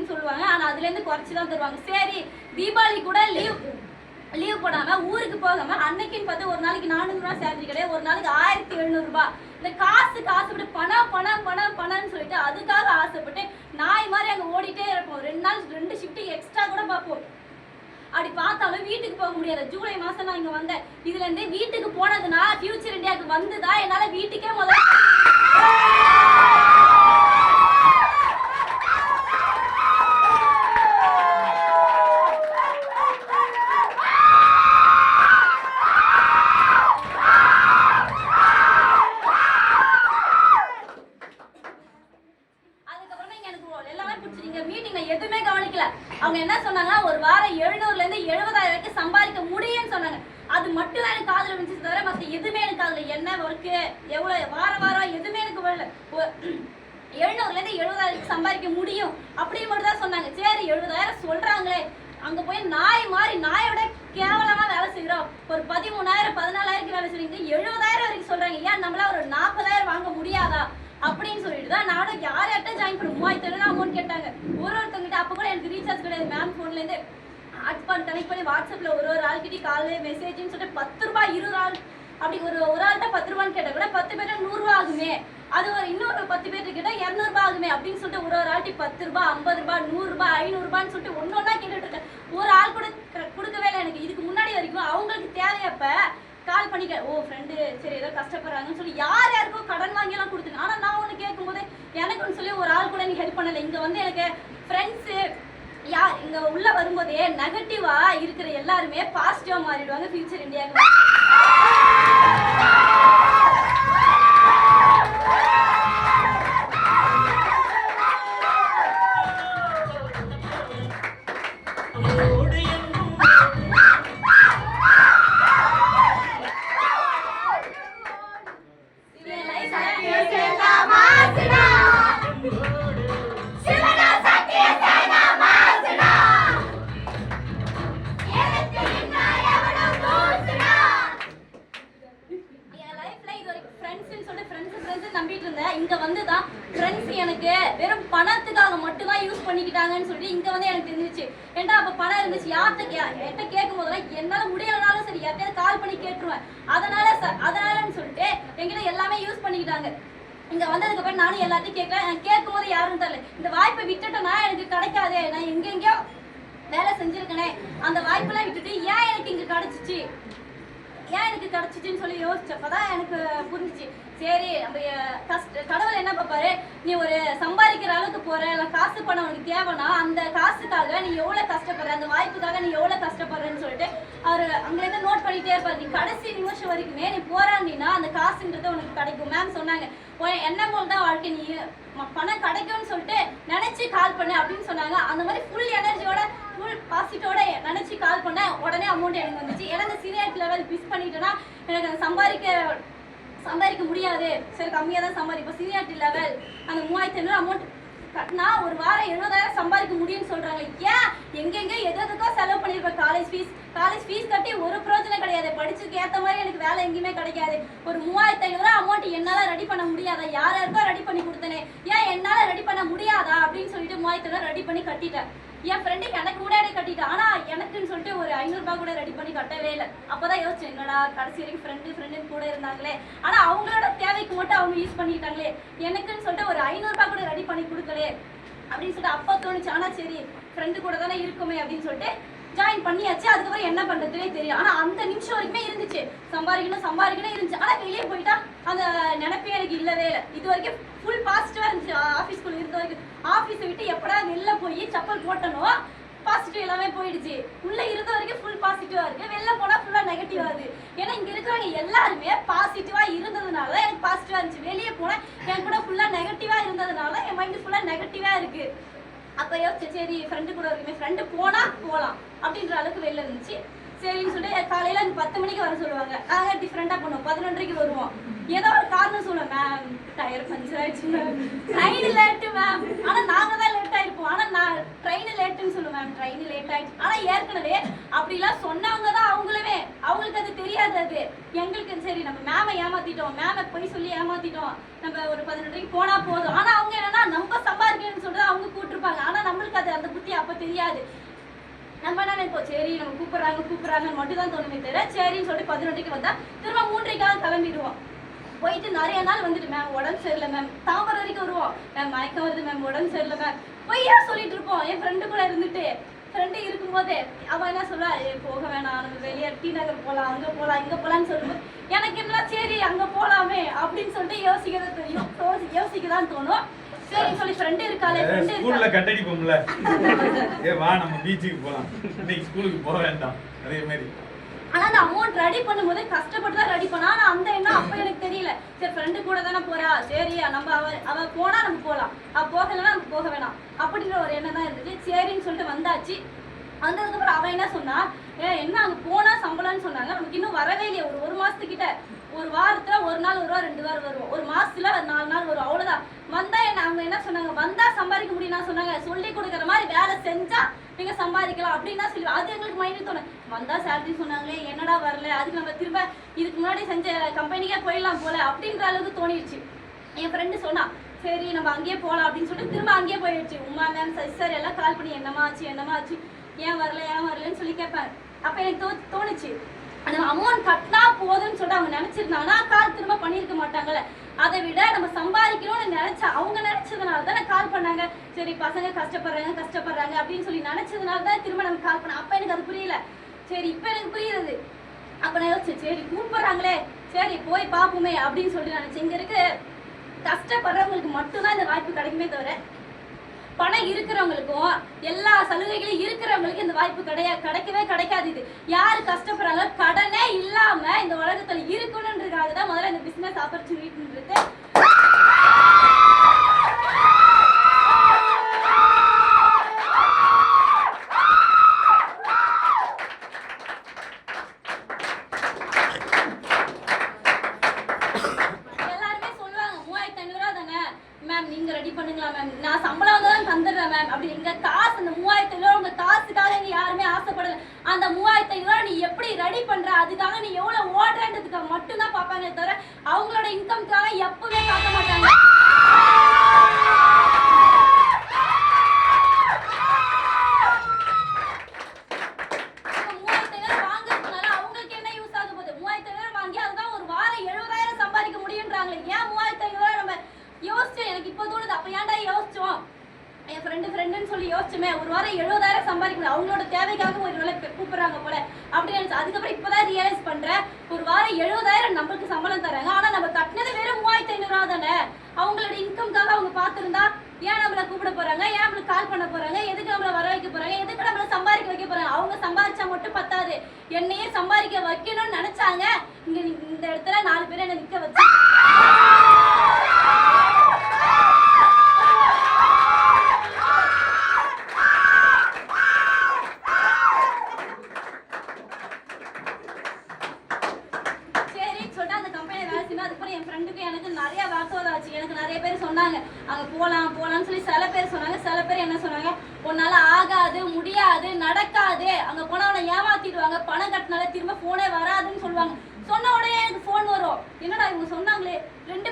சொல்லுவாங்க, ஆனா அதுல இருந்து குறைச்சுதான் தருவாங்க. சரி தீபாவளி கூட லீவ் போடாம ஊருக்கு போகாம அன்னைக்குன்னு பார்த்து ஒரு நாளைக்கு 400 ரூபாய் சேலரி கிடையாது, ஒரு நாளைக்கு 1700 ரூபாய். இந்த காசுப்பட்டு பணம்னு சொல்லிட்டு அதுக்காக ஆசைப்பட்டு நாய் மாதிரி அங்க ஓடிட்டே இருப்போம். 2 நாள் 2 ஷிஃப்ட் எக்ஸ்ட்ரா கூட பார்ப்போம். அப்படி பார்த்தாலும் வீட்டுக்கு போக முடியாது. ஜூலை மாசம் நான் இங்க வந்தேன். இதுல இருந்து வீட்டுக்கு போனதுன்னா ஃபியூச்சர் இந்தியாவுக்கு வந்துதான் என்னால வீட்டுக்கே முதல்ல அவங்க என்ன சொன்னாங்க, ஒரு வாரம் 700ல இருந்து 70,000 வரைக்கும் சம்பாதிக்க முடியும்னு சொன்னாங்க. அது மட்டும் தான் எனக்கு காதுல விழுந்துச்சு தவிர மற்ற எதுவுமே எனக்கு அதுல என்ன ஒர்க்கு எவ்வளவு வாரம் எதுவுமே எனக்கு வரல. 700ல இருந்து 70,000 சம்பாதிக்க முடியும் அப்படின்னு மட்டும் தான் சொன்னாங்க. சரி 70,000 சொல்றாங்களே, அங்க போய் நாய் மாதிரி நாயோட கேவலமா வேலை செய்யறோம். ஒரு 13,000-14,000 வேலை செய்றீங்க, 70,000 வரைக்கும் சொல்றாங்க. ஏன் நம்மளால ஒரு 40,000 வாங்க முடியாதா அப்படின்னு சொல்லிட்டு தான் நானும் யார்கிட்ட ஜாயின் பண்ண 3000 அமௌண்ட் கேட்டாங்க ஒருத்தவங்கிட்ட. அப்போ கூட எனக்கு ரீசார்ஜ் கிடையாது. மேம் ஃபோன்லேருந்து ஹாட்ஸ்பாட் கனெக்ட் பண்ணி வாட்ஸ்அப்பில் ஒரு ஆள்கிட்ட காலையில் மெசேஜ்னு சொல்லிட்டு 10 ரூபாய் 20 ஆள் அப்படி ஒரு ஆள்கிட்ட 10 ரூபான்னு கேட்டால் கூட 10 பேர் 100 ரூபா ஆகுமே, அது ஒரு இன்னொரு 10 பேருக்கு கேட்டால் 200 ரூபாய் ஆகுமே அப்படின்னு சொல்லிட்டு ஒரு ஆள்கிட்ட 10 ரூபாய் 50 ரூபாய் 100 ரூபாய் 500 ரூபான்னு சொல்லிட்டு ஒன்னொன்னா கேட்டுட்டு இருக்கேன். ஒரு ஆள் கூட கொடுக்கவே இல்லை எனக்கு. இதுக்கு முன்னாடி வரைக்கும் அவங்களுக்கு தேவையப்ப கால் பண்ணிக்க, ஓ ஃப்ரெண்டு சரி ஏதோ கஷ்டப்படுறாங்கன்னு சொல்லி யாருக்கும் கடன் வாங்கியெல்லாம் கொடுத்துங்க. ஆனால் நான் ஒன்று கேட்கும்போது எனக்குன்னு சொல்லி ஒரு ஆள் கூட நீ ஹெல்ப் பண்ணலை. இங்கே வந்து எனக்கு ஃப்ரெண்ட்ஸு இங்கே உள்ளே வரும்போதே நெகட்டிவாக இருக்கிற எல்லாருமே பாசிட்டிவாக மாறிடுவாங்க ஃபியூச்சர் இந்தியாவுக்கு. ஃப்ரெண்ட்ஸ் எனக்கு வெறும் பணத்துக்காக மட்டும்தான் யூஸ் பண்ணிக்கிட்டாங்கன்னு சொல்லி இங்க வந்து எனக்கு தெரிஞ்சிச்சு. ஏன்டா அப்ப பணம் இருந்துச்சு என்கிட்ட கேட்கும் போதெல்லாம் என்னால முடியலனாலும் சரி யார்கிட்டயாவது கால் பண்ணி கேட்டுருவேன். அதனாலன்னு சொல்லிட்டு என்கிட்ட எல்லாமே யூஸ் பண்ணிக்கிட்டாங்க. இங்க வந்ததுக்கு அப்புறம் நானும் எல்லாத்தையும் கேட்கறேன். கேட்கும் போது யாரும் தெரியல. இந்த வாய்ப்பை விட்டுட்டேன்னா எனக்கு கிடைக்காதே, நான் எங்கெங்கயோ வேலை செஞ்சிருக்கனே, அந்த வாய்ப்பெல்லாம் விட்டுட்டு ஏன் எனக்கு இங்க கிடைச்சிச்சுன்னு சொல்லி யோசிச்சப்பதான் எனக்கு புரிஞ்சிச்சு. சரி நம்ம கடவுள் என்ன பார்ப்பாரு, நீ ஒரு சம்பாதிக்கிற அளவுக்கு போற, இல்லை காசு பணம் உனக்கு தேவைன்னா அந்த காசுக்காக நீ எவ்வளவு கஷ்டப்படுற, அந்த வாய்ப்புக்காக நீ எவ்வளவு கஷ்டப்படுறன்னு சொல்லிட்டு அவர் அங்கிருந்து நோட் பண்ணிட்டே இருப்பாரு. நீ கடைசி நிமிஷம் வரைக்குமே நீ போராடினா அந்த காசுன்றது உனக்கு கிடைக்கும். மேம் சொன்னாங்க என்ன போல் தான் வாழ்க்கை, நீ பணம் கிடைக்கும்னு சொல்லிட்டு நினைச்சு கால் பண்ணு அப்படின்னு சொன்னாங்க. அந்த மாதிரி ஃபுல் எனர்ஜியோட ஃபுல் பாசிட்டிவோட நினைச்சு கால் பண்ண உடனே அமௌண்ட் எனக்கு வந்துச்சு. ஏன்னா இந்த சீனியர் லெவல் மிஸ் பண்ணிட்டேன்னா எனக்கு அதை சம்பாதிக்க முடியாது. சரி கம்மியாக தான் சம்பாதிப்போம். சீனியாரிட்டி லெவல் அந்த 3500 அமௌண்ட் கட்டினா ஒரு வாரம் 70,000 சம்பாதிக்க முடியும்னு சொல்றாங்க. ஏன் எங்கெங்க எதுக்கோ செலவு பண்ணிருப்பேன். காலேஜ் ஃபீஸ் கட்டி ஒரு பிரோஜனம் கிடையாது. படிச்சுக்கு ஏற்ற மாதிரி எனக்கு வேலை எங்கேயுமே கிடைக்காது. ஒரு 3500 அமௌண்ட் என்னால ரெடி பண்ண முடியாதா? யாருக்கோ ரெடி பண்ணி கொடுத்தனே, ஏன் என்னால ரெடி பண்ண முடியாதா அப்படின்னு சொல்லிட்டு 3500 ரெடி பண்ணி கட்டிட்டேன். என் ஃப்ரெண்டு எனக்கு கூட கட்டிட்டேன். ஆனா எனக்குன்னு சொல்லிட்டு ஒரு 500 ரூபாய் கூட ரெடி பண்ணி கட்டவே இல்லை. அப்பதான் யோசிச்சேன், என்னடா கடைசி வரைக்கும் ஃப்ரெண்டு கூட இருந்தாங்களே, ஆனா அவங்களோட தேவைக்கு மட்டும் அவங்க யூஸ் பண்ணிக்கிட்டாங்களே, எனக்குன்னு சொல்லிட்டு ஒரு 500 ரூபாய் கூட ரெடி பண்ணி கொடுக்கலே அப்படின்னு சொல்லிட்டு அப்பா தோணுச்சு. ஆனா சரி ஃப்ரெண்டு கூட தானே இருக்குமே அப்படின்னு சொல்லிட்டு ஜாயின் பண்ணியாச்சு. அதுக்கப்புறம் என்ன பண்றதுனே தெரியும். ஆனா அந்த நிமிஷம் வரைக்குமே இருந்துச்சு, சம்பாதிக்கணும் இருந்துச்சு. ஆனா வெளியே போயிட்டா அந்த நினைப்பே எனக்கு இல்லவே இல்லை. இது வரைக்கும் ஃபுல் பாசிட்டிவா இருந்துச்சு. ஆஃபீஸ்க்குள்ள இருந்த வரைக்கும் ஆஃபீஸை விட்டு எப்படா வெளில போய் செப்பல் போட்டனோ பாசிட்டிவ் எல்லாமே போயிடுச்சு. உள்ள இருந்த வரைக்கும் ஃபுல் பாசிட்டிவா இருக்கு, வெளில போனா ஃபுல்லா நெகட்டிவா இருக்கு. ஏன்னா இங்க இருக்கிறவங்க எல்லாருமே பாசிட்டிவா இருந்ததுனால தான் எனக்கு பாசிட்டிவா இருந்துச்சு. வெளியே போனா என் கூட ஃபுல்லா நெகட்டிவா இருந்ததுனால என் மைண்ட் ஃபுல்லா நெகட்டிவா இருக்கு. அப்ப யோசிச்சு சரி ஃப்ரெண்டு கூட இருக்குமே, ஃப்ரெண்டு போலாம் அப்படின்ற அளவுக்கு வெளில இருந்துச்சு. சரின்னு சொல்லிட்டு காலையில 10 மணிக்கு வர சொல்லுவாங்க. நாங்கள் டிஃப்ரெண்டா பண்ணுவோம், 11:30 வருவோம். ஏதோ ஒரு காரணம் சொல்லுவேன், மேம் டயர் பஞ்சர் ஆயிடுச்சு மேம், ட்ரெயின் லேட்டு மேம். ஆனா நாங்க தான் லேட் ஆயிருப்போம். ஆனா நான் ட்ரெயின் லேட்டுன்னு சொல்லுவேன், மேம் ட்ரெயின் லேட் ஆயிடுச்சு. ஆனா ஏற்கனவே அப்படிலாம் சொன்னவங்க தான் அவங்களுக்கு அது தெரியாது. அது எங்களுக்கு சரி நம்ம மேமை ஏமாத்திட்டோம், மேமை போய் சொல்லி ஏமாத்திட்டோம், நம்ம ஒரு 11:30 போனா போதும். ஆனா அவங்க என்னன்னா நம்ம சம்பாதிக்கணும்னு சொல்றது அவங்க கூப்பிட்டுருப்பாங்க. ஆனா நம்மளுக்கு அது அந்த புத்தி அப்ப தெரியாது. நம்ம என்ன நினைப்போம், சரி நம்ம கூப்பிடுறாங்கன்னு மட்டும் தான் தோணுமே தவிர சரின்னு சொல்லிட்டு 11:30 வந்தா திரும்ப 3:30 கிளம்பிடுவோம். போயிட்டு நிறைய நாள் வந்துட்டு மேம் உடம்பு சரியில்லை மேம், தாம்பரம் வரைக்கும் வருவோம், மேம் மயக்கம் வருது மேம், உடம்பு சரியில்லை மேம், பொய்யா சொல்லிட்டு இருப்போம். என் ஃப்ரெண்டு கூட இருந்துட்டு ஃப்ரெண்டு இருக்கும்போது அவன் என்ன சொல்லுவா, போக வேணாம் நம்ம வெளியே டி நகர் போகலாம், அங்கே போகலாம் இங்கே போகலான்னு சொல்லும்போது எனக்கு என்ன சரி அங்கே போகலாமே அப்படின்னு சொல்லிட்டு யோசிக்கதான் தெரியும், யோசிக்கதான் தோணும். சரி சொல்லி ஃப்ரெண்ட் இருக்காளே, ஃப்ரெண்ட் ஸ்கூல்ல கட்டடி போம்ல, வா நம்ம பீச்சுக்கு போலாம், இன்னைக்கு ஸ்கூலுக்கு போக வேண்டாம் அதே மாதிரி. ஆனா அந்த அமௌண்ட் ரெடி பண்ணும்போது கஷ்டப்பட்டு தான் ரெடி பண்ணா. ஆனா அந்த எண்ணம் அப்ப எனக்கு தெரியல. சரி ஃப்ரெண்டு கூட தானே போறா, சரி நம்ம அவ போனா நம்ம போகலாம், அவ போகலைன்னா நம்ம போக வேணாம் அப்படின்ற ஒரு எண்ணம் தான் இருந்துச்சு. சரின்னு சொல்லிட்டு வந்தாச்சு. வந்ததுக்கு அப்புறம் அவன் என்ன சொன்னா, என்ன அங்க போனா சம்பளம்னு சொன்னாங்க, நமக்கு இன்னும் வரவே இல்லையே. ஒரு மாசத்துக்கிட்ட, ஒரு வாரத்துல ஒரு நாள் வருவோம், 2 வாரம் வருவோம், ஒரு மாசத்துல 4 நாள் வரும், அவ்வளவுதான். வந்தா அவங்க என்ன சொன்னாங்க, வந்தா சம்பாதிக்க முடியும் சொன்னாங்க. சொல்லி கொடுக்குற மாதிரி வேலை செஞ்சா நீங்க சம்பாதிக்கலாம் அப்படின்னா சொல்லி அது எங்களுக்கு மைண்ட் தோணும். வந்தா சேலரி சொன்னாங்களே, என்னடா வரல, அதுக்கு நம்ம திரும்ப இதுக்கு முன்னாடி செஞ்ச கம்பெனிக்கே போயிடலாம் போல அப்படின்ற அளவுக்கு தோணிடுச்சு. என் ஃப்ரெண்டு சொன்னா சரி நம்ம அங்கேயே போகலாம் அப்படின்னு சொல்லிட்டு திரும்ப அங்கேயே போயிடுச்சு. உமா மேம் சார் எல்லாம் கால் பண்ணி என்னமா ஆச்சு ஏன் வரலன்னு சொல்லி கேட்பாங்க. அப்ப எனக்கு தோணுச்சு, அந்த அமௌண்ட் கட்டினா போதும்னு சொல்லிட்டு அவங்க நினைச்சிருந்தாங்கன்னா கால் திரும்ப பண்ணியிருக்க மாட்டாங்கல்ல. அதை விட நம்ம சம்பாதிக்கணும்னு அவங்க நினைச்சதுனால தான் கால் பண்ணாங்க. சரி பசங்க கஷ்டப்படுறாங்க அப்படின்னு சொல்லி நினைச்சதுனால தான் திரும்ப நம்ம கால் பண்ண. அப்ப எனக்கு அது புரியல. சரி இப்ப எனக்கு புரியுது. அப்ப நான் யோசிச்சேன், சரி கூப்பிடுறாங்களே சரி போய் பார்ப்போமே அப்படின்னு சொல்லி நினைச்சேன். இங்க இருக்க கஷ்டப்படுறவங்களுக்கு மட்டும்தான் இந்த வாய்ப்பு கிடைக்குமே தவிர பணம் இருக்கிறவங்களுக்கும் எல்லா சலுகைகளும் இருக்கிறவங்களுக்கு இந்த வாய்ப்பு கிடைக்கவே கிடைக்காது. இது யாரு கஷ்டப்படுறாங்க, கடனே இல்லாம இந்த உலகத்துல இருக்கணும்ன்றதுக்காக தான் முதல்ல இந்த பிசினஸ் ஆப்பர்ச்சுனிட்டின்றது. எல்லாருமே சொல்லுவாங்க 3500 தானே மேம் நீங்க ரெடி பண்ணுங்களா மேம், நான் சம்பளம் தான் தந்துடுறேன் மேம். அப்படி எங்க காசு அந்த 3500 உங்க காசுக்காக நீ யாருமே ஆசைப்படல. அந்த 3500 நீ எப்படி ரெடி பண்ற, அதுக்காக நீ எவ்வளவு ஓடுறன்றதுக்காக மட்டும் தான் பாப்பாங்களே தவிர அவங்களோட இன்கம்க்காக எப்பவுமே பார்க்க மாட்டாங்க. ஒரு வாரம் 70,000 சம்பாதிக்கணும், அவங்களோட தேவைக்காக ஒரு வேலை கூப்பிடுறாங்க போல அப்படின்னு. அதுக்கப்புறம் இப்பதான் ரியலைஸ் பண்றேன், ஒரு வாரம் 70,000 நம்மளுக்கு சம்பளம் தராங்க, ஆனா நம்ம கட்டினது வெறும் 3500 தானே. அவங்களோட இன்கம்காக அவங்க பார்த்திருந்தா ஏன் நம்மளை கூப்பிட போறாங்க, ஏன் நம்மளுக்கு கால் பண்ண போறாங்க, எதுக்கு நம்மளை வர வைக்க போறாங்க, எதுக்கு நம்மளை சம்பாதிக்க வைக்க போறாங்க. அவங்க சம்பாதிச்சா மட்டும் பத்தாது, என்னையே சம்பாதிக்க வைக்கணும்னு நினைச்சாங்க. இந்த இடத்துல 4 பேரை என்ன நிக்க வச்சு சொன்னாங்க. அங்க போலாம் போலாம்னு சொல்லி சில பேர் சொன்னாங்க. சில பேர் என்ன சொன்னாங்க, உன்னால ஆகாது, முடியாது, நடக்காது, அங்க போனா அவனை ஏமாத்திடுவாங்க, பணம் கட்டினால திரும்ப போனே வராதுன்னு சொல்லுவாங்க. சொன்ன உடனே எனக்கு போன் வரும், என்னடா இவங்க சொன்னாங்களே, ரெண்டு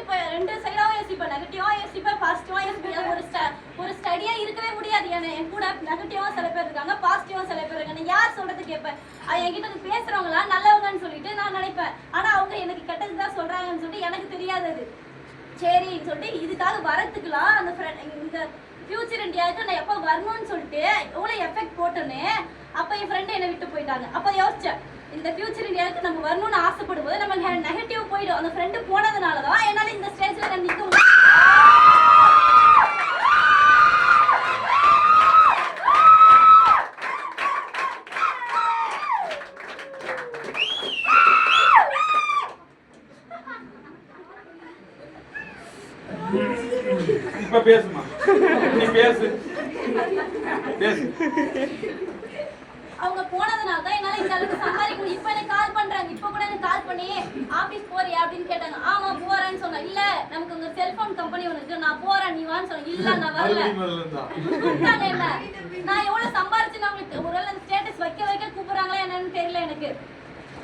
சைடாவும் யோசிப்பேன், நெகட்டிவாவும் யோசிப்பேன், பாசிட்டிவாவும் யோசிப்பேன். ஒரு ஸ்டடியா இருக்கவே முடியாது. என் கூட நெகட்டிவாவும் சில பேர் இருக்காங்க, பாசிட்டிவாவும் சில பேர் இருக்காங்க. யார் சொல்றது கேட்பேன். என்கிட்ட பேசுறவங்களா நல்லவங்கன்னு சொல்லிட்டு நான் நினைப்பேன். ஆனா அவங்க எனக்கு கெட்டதுதான் சொல்றாங்கன்னு சொல்லிட்டு எனக்கு தெரியாது. அது சரின்னு சொல்லிட்டு இதுக்காக வரத்துக்குலாம் அந்த இந்த ஃபியூச்சர் இந்தியாவுக்கு நான் எப்போ வரணும்னு சொல்லிட்டு எவ்வளோ எஃபெக்ட் போட்டோன்னே அப்போ என் ஃப்ரெண்டு என்னை விட்டு போயிட்டாங்க. அப்போ யோசிச்சேன், இந்த ஃபியூச்சர் இந்தியாவுக்கு நம்ம வரணும்னு ஆசைப்படும் போது நம்ம நெகட்டிவ் போயிடும். அந்த ஃப்ரெண்டு போனதுனால தான் என்னால் இந்த ஸ்டேஜில் நான் நிற்க முடியும். இப்ப பேசுமா, நீ பேசு பேசு. அவங்க போனதுனால தான் என்னால இந்த அளவுக்கு சம்பாதிக்க முடியும். இப்ப எனக்கு கால் பண்றாங்க, இப்ப கூட எனக்கு கால் பண்ணி ஆபீஸ் போறியா அப்படின்னு கேட்டாங்க. ஆமா போறேன்னு சொன்னேன். இல்ல நமக்கு உங்க செல்போன் கம்பெனி ஒன்று இருக்கு, நான் போறேன் நீ வான்னு சொன்னேன். இல்ல நான் வரல. என்ன நான் எவ்வளவு சம்பாரிச்சு அவங்களுக்கு ஒரு வேளை ஸ்டேட்டஸ் வைக்க கூப்பிடுறாங்களா என்னன்னு தெரியல. எனக்கு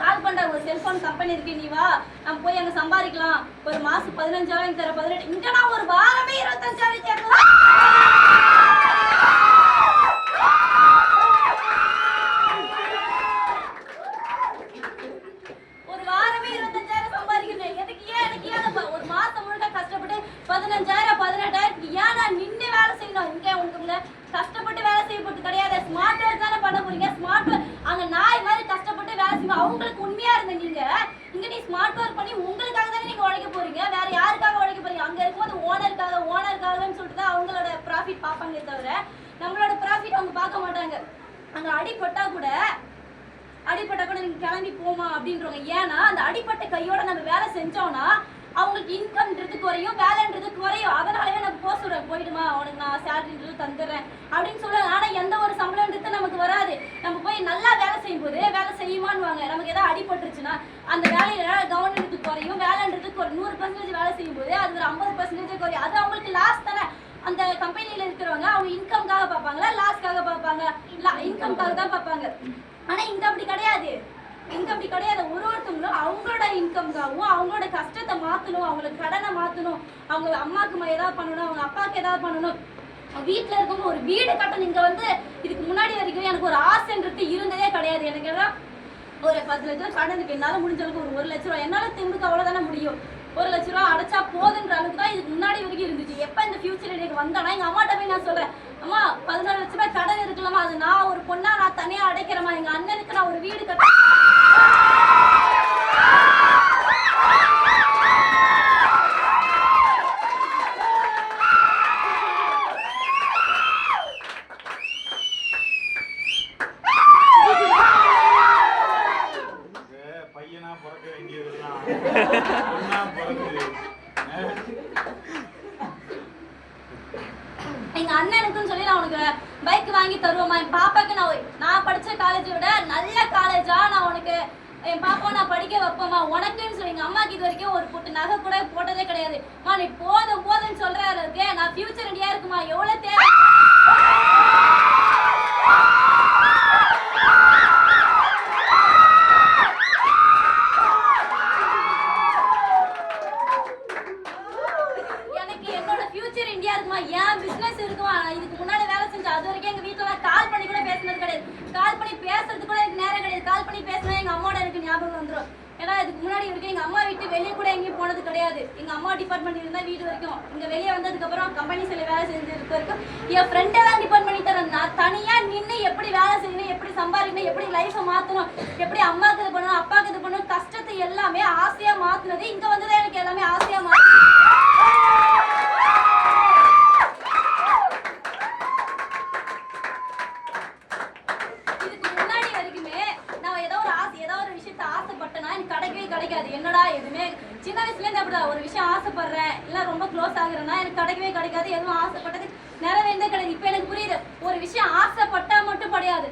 கால் பண்றாங்க, ஒரு செல்போன் கம்பெனி இருக்கு, நீ வா நம்ம போய் அங்க சம்பாதிக்கலாம், ஒரு மாசம் 15,000 தர 18. இங்க நான் ஒரு வாரமே 25,000 கேட்கலாம். ஒரு வாரமே 25,000 சம்பாதிக்கிறேன். எதுக்கு எனக்கு ஏன் ஒரு மாசம் முழுக்க கஷ்டப்பட்டு 15,000 18,000 ஏன் நான் நின்று வேலை செய்யணும்? இங்க உங்களுக்கு கஷ்டப்பட்டு வேலை செய்யப்பட்டு கிடையாது, ஸ்மார்ட் ஒர்க் தானே பண்ண போறீங்க. ஸ்மார்ட் ஒர்க் அங்க நாய் மாதிரி கஷ்டப்பட்டு வேலை செய்யணும். அவங்களுக்கு உண்மையா இருந்த நீங்க இங்க நீ ஸ்மார்ட் ஒர்க் பண்ணி உங்களுக்காக தானே நீங்க உழைக்க போறீங்க, வேற யாருக்காக உழைக்க போறீங்க? அங்க இருக்கும்போது ஓனருக்காகன்னு சொல்லிட்டு தான் அவங்களோட ப்ராஃபிட் பார்ப்பாங்களே தவிர நம்மளோட ப்ராஃபிட் அவங்க பார்க்க மாட்டாங்க. அங்க அடிப்பட்டா கூட நீங்க கிளம்பி போமா அப்படின்றவங்க. ஏன்னா அந்த அடிப்பட்ட கையோட நம்ம வேலை செஞ்சோம்னா அவங்களுக்கு இன்கம்ன்றது குறையும், வேலைன்றது குறையும். அதனாலவே நம்ம போக சொல்றேன், போயிடுமா உனக்கு நான் சேலரின்றது தந்துடுறேன் அப்படின்னு சொல்லுவாங்க. ஆனா எந்த ஒரு சம்பளம்ன்றது நமக்கு வராது. நம்ம போய் நல்லா வேலை செய்யும் போது வேலை செய்யுமான்னுவாங்க. நமக்கு ஏதாவது அடிபட்டுருச்சுன்னா அந்த வேலையில கவர்மெண்ட்டுக்கு குறையும், வேலைன்றது 100% வேலை செய்யும் போது அது ஒரு 50% குறையும். அது அவங்களுக்கு லாஸ் தானே. அந்த கம்பெனியில இருக்கிறவங்க அவங்க இன்கம்காக பார்ப்பாங்களா, லாஸ்க்காக பார்ப்பாங்க? இன்கம்காக தான் பார்ப்பாங்க. ஆனா இங்க அப்படி கிடையாது. ஒருத்தவங்களும் அவங்களோட இன்கம்காகவும் அவங்களோட கஷ்டத்தை மாற்றணும், அவங்களுக்கு கடனை மாற்றணும், அவங்க அம்மாவுக்கு ஏதாவது பண்ணணும், அவங்க அப்பாவுக்கு ஏதாவது பண்ணணும், வீட்டில் இருக்கவங்க ஒரு வீடு கட்டணும். இங்கே இதுக்கு முன்னாடி வரைக்கும் எனக்கு ஒரு ஆசைன்றது இருந்ததே கிடையாது. எனக்கு எல்லாம் ஒரு 10 லட்சம் கடன் இருக்கு, என்னால் முடிஞ்ச அளவுக்கு ஒரு 1 லட்ச ரூபா என்னால் திமுக அவ்வளோதானே முடியும். 1 லட்ச ரூபா அடைச்சா போதுன்ற அளவுக்கு தான் இதுக்கு முன்னாடி வரைக்கும் இருந்துச்சு. எப்போ இந்த ஃபியூச்சர் எனக்கு வந்தானா எங்கள் அம்மாட்ட போய் நான் சொல்கிறேன், அம்மா 14 லட்ச ரூபாய் கடன் இருக்கலாமா, அது நான் ஒரு பொண்ணா நான் தனியாக அடைக்கிறேம்மா, எங்கள் அண்ணனுக்கு நான் ஒரு வீடு கட்ட. பையனா பிறக்க வேண்டியதுலாம் பொண்ணா பிறந்து எங்க அண்ணனுக்குன்னு சொல்லி நான் உனக்கு பைக் வாங்கி தருவோமா, என் பாப்பாக்கு நான் படிச்ச காலேஜை விட நல்ல காலேஜா நான் உனக்கு என் பாப்பா நான் படிக்க வைப்பேம்மா உனக்குன்னு சொல்லி எங்க அம்மாக்கு இது வரைக்கும் ஒரு பொட்டு நகை கூட போட்டதே கிடையாது. நீ போதும் போதும்னு சொல்றாரு இருக்கு. நான் ஃபியூச்சர் இந்தியா இருக்குமா எவ்வளவு தேவை. எனக்கு என்னோட ஃபியூச்சர் இந்தியா இருக்குமா, ஏன் பிசினஸ் இருக்குமா. இதுக்கு முன்னாடி வேலை செஞ்சு அது வரைக்கும் எங்க வீட்டுல கால் பண்ணி கூட பேசுனது கிடையாது. கால் பண்ணி பேசுறது கூட எனக்கு நேரம் கிடையாது. கால் பண்ணி பேசினா எங்க அம்மாவோட எனக்கு ஞாபகம் வந்துடும். ஏன்னா இதுக்கு முன்னாடி வரைக்கும் எங்க அம்மா வீட்டு வெளியே கூட எங்கேயும் போனது கிடையாது. எங்க அம்மா டிபார்ட்மெண்ட் இருந்தா வீடு வரைக்கும். இங்க வெளியே வந்ததுக்கு அப்புறம் கம்பெனிஸ்ல வேலை செஞ்சதுக்கு வரைக்கும் என் ஃப்ரெண்டை தான் டிபெண்ட் பண்ணி தரேன். நான் தனியா நின்று எப்படி வேலை செய்யணும், எப்படி சம்பாதிக்கணும், எப்படி லைஃபை மாத்தணும், எப்படி அம்மாக்கு இது பண்ணணும், அப்பாவுக்கு இது பண்ணணும், கஷ்டத்தை எல்லாமே ஆசையா மாத்துனது இங்க வந்துதான் எனக்கு எல்லாமே ஆசையா மாத்து. கிடைக்காது. என்னடா எதுவுமே சின்ன வயசுல இருந்து அப்படிதான் ஒரு விஷயம் ஆசைப்படுறேன் இல்ல ரொம்ப க்ளோஸ் ஆகுறேன்னா எனக்கு கிடைக்கவே கிடைக்காது. எதுவும் ஆசைப்பட்டது நிறைவேறதே கிடையாது. இப்ப எனக்கு புரியுது, ஒரு விஷயம் ஆசைப்பட்டா மட்டும் கிடையாது.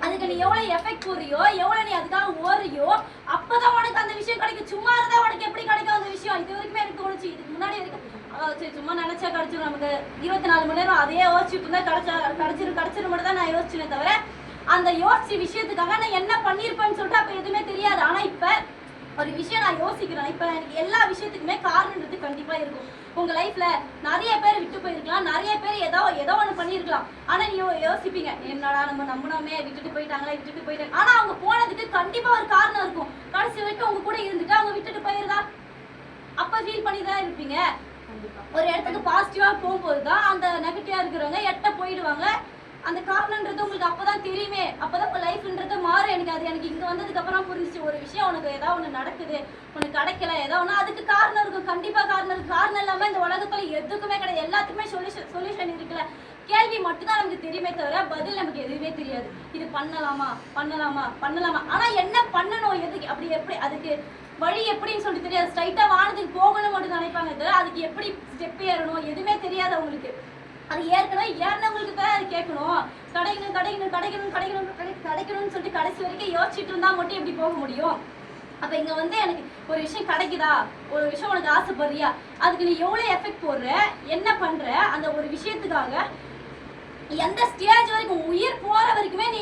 அதுக்கு நீ எவ்வளவு எஃபெக்ட் போறியோ, எவ்வளவு நீ அதுக்காக ஓடுறியோ, அப்பதான் உனக்கு அந்த விஷயம் கிடைக்கும். சும்மா இருந்தா உனக்கு எப்படி கிடைக்கும் அந்த விஷயம். இது வரைக்குமே எனக்கு தோணுச்சு. இதுக்கு முன்னாடி வரைக்கும் சரி சும்மா நினைச்சா கிடைச்சிடும், நமக்கு 24 மணி நேரம் அதே யோசிச்சுட்டு இருந்தா கிடைச்சிரும் மட்டும் தான் நான் யோசிச்சுனே தவிர அந்த யோசிச்ச விஷயத்துக்காக நான் என்ன பண்ணிருப்பேன்னு சொல்லிட்டு அப்ப எதுவுமே தெரியாது. ஆனா இப்ப ஒரு விஷயம் நான் யோசிக்கிறேன். இப்ப எனக்கு எல்லா விஷயத்துக்குமே காரணம்ன்றது கண்டிப்பா இருக்கும். உங்க லைஃப்ல நிறைய பேர் விட்டு போயிருக்கலாம், நிறைய பேர் ஏதோ ஒண்ணு பண்ணிருக்கலாம். ஆனா நீ யோசிப்பீங்க, என்னடா நம்ம நம்பினோமே விட்டுட்டு போயிட்டாங்க. ஆனா அவங்க போனதுக்கு கண்டிப்பா ஒரு காரணம் இருக்கும். கடைசி வரைக்கும் அவங்க கூட இருந்துட்டு அவங்க விட்டுட்டு போயிருந்தா அப்ப ஃபீல் பண்ணி தான் இருப்பீங்க. ஒரு இடத்துக்கு பாசிட்டிவா போகும்போதுதான் அந்த நெகட்டிவா இருக்கிறவங்க எட்ட போயிடுவாங்க. அந்த காரணம்ன்றது உங்களுக்கு அப்பதான் தெரியுமே, அப்பதான் உங்க லைஃப்ன்றது மாறும். எனக்கு இங்க வந்ததுக்கு அப்புறம் புரிஞ்சிச்சு, ஒரு விஷயம் உனக்கு ஏதாவது ஒண்ணு நடக்குது, உனக்கு கிடைக்கல ஏதாவது ஒண்ணு, அதுக்கு காரணம் இருக்கும். கண்டிப்பா காரணம் இருக்கு. காரணம் இல்லாம இந்த உலகத்துல எதுக்குமே கிடையாது. எல்லாத்துக்குமே சொல்யூஷன் இருக்குல்ல. கேள்வி மட்டும்தான் நமக்கு தெரியுமே தவிர பதில் நமக்கு எதுவுமே தெரியாது. இது பண்ணலாமா. ஆனா என்ன பண்ணணும், எதுக்கு, அப்படி எப்படி, அதுக்கு வழி எப்படின்னு சொல்லிட்டு தெரியாது. ஸ்ட்ரைட்டா வானத்துக்கு போகணும் மட்டும் நினைப்பாங்க தவிர அதுக்கு எப்படி ஸ்டெப் ஏறணும் எதுவுமே தெரியாது அவங்களுக்கு. அது ஏற்கனவே ஏறினவங்களுக்கு தான் அது கேட்கணும். கிடைக்கணும்னு சொல்லிட்டு கடைசி வரைக்கும் யோசிச்சுட்டு இருந்தா மட்டும் எப்படி போக முடியும். அப்ப இங்க வந்து எனக்கு ஒரு விஷயம் கிடைக்குதா, ஒரு விஷயம் உனக்கு ஆசைப்படுறியா, அதுக்கு நீ எவ்வளவு எஃபெக்ட் போடுற, என்ன பண்ற, அந்த ஒரு விஷயத்துக்காக எந்த ஸ்டேஜ் வரைக்கும் உயிர் போற வரைக்குமே நீ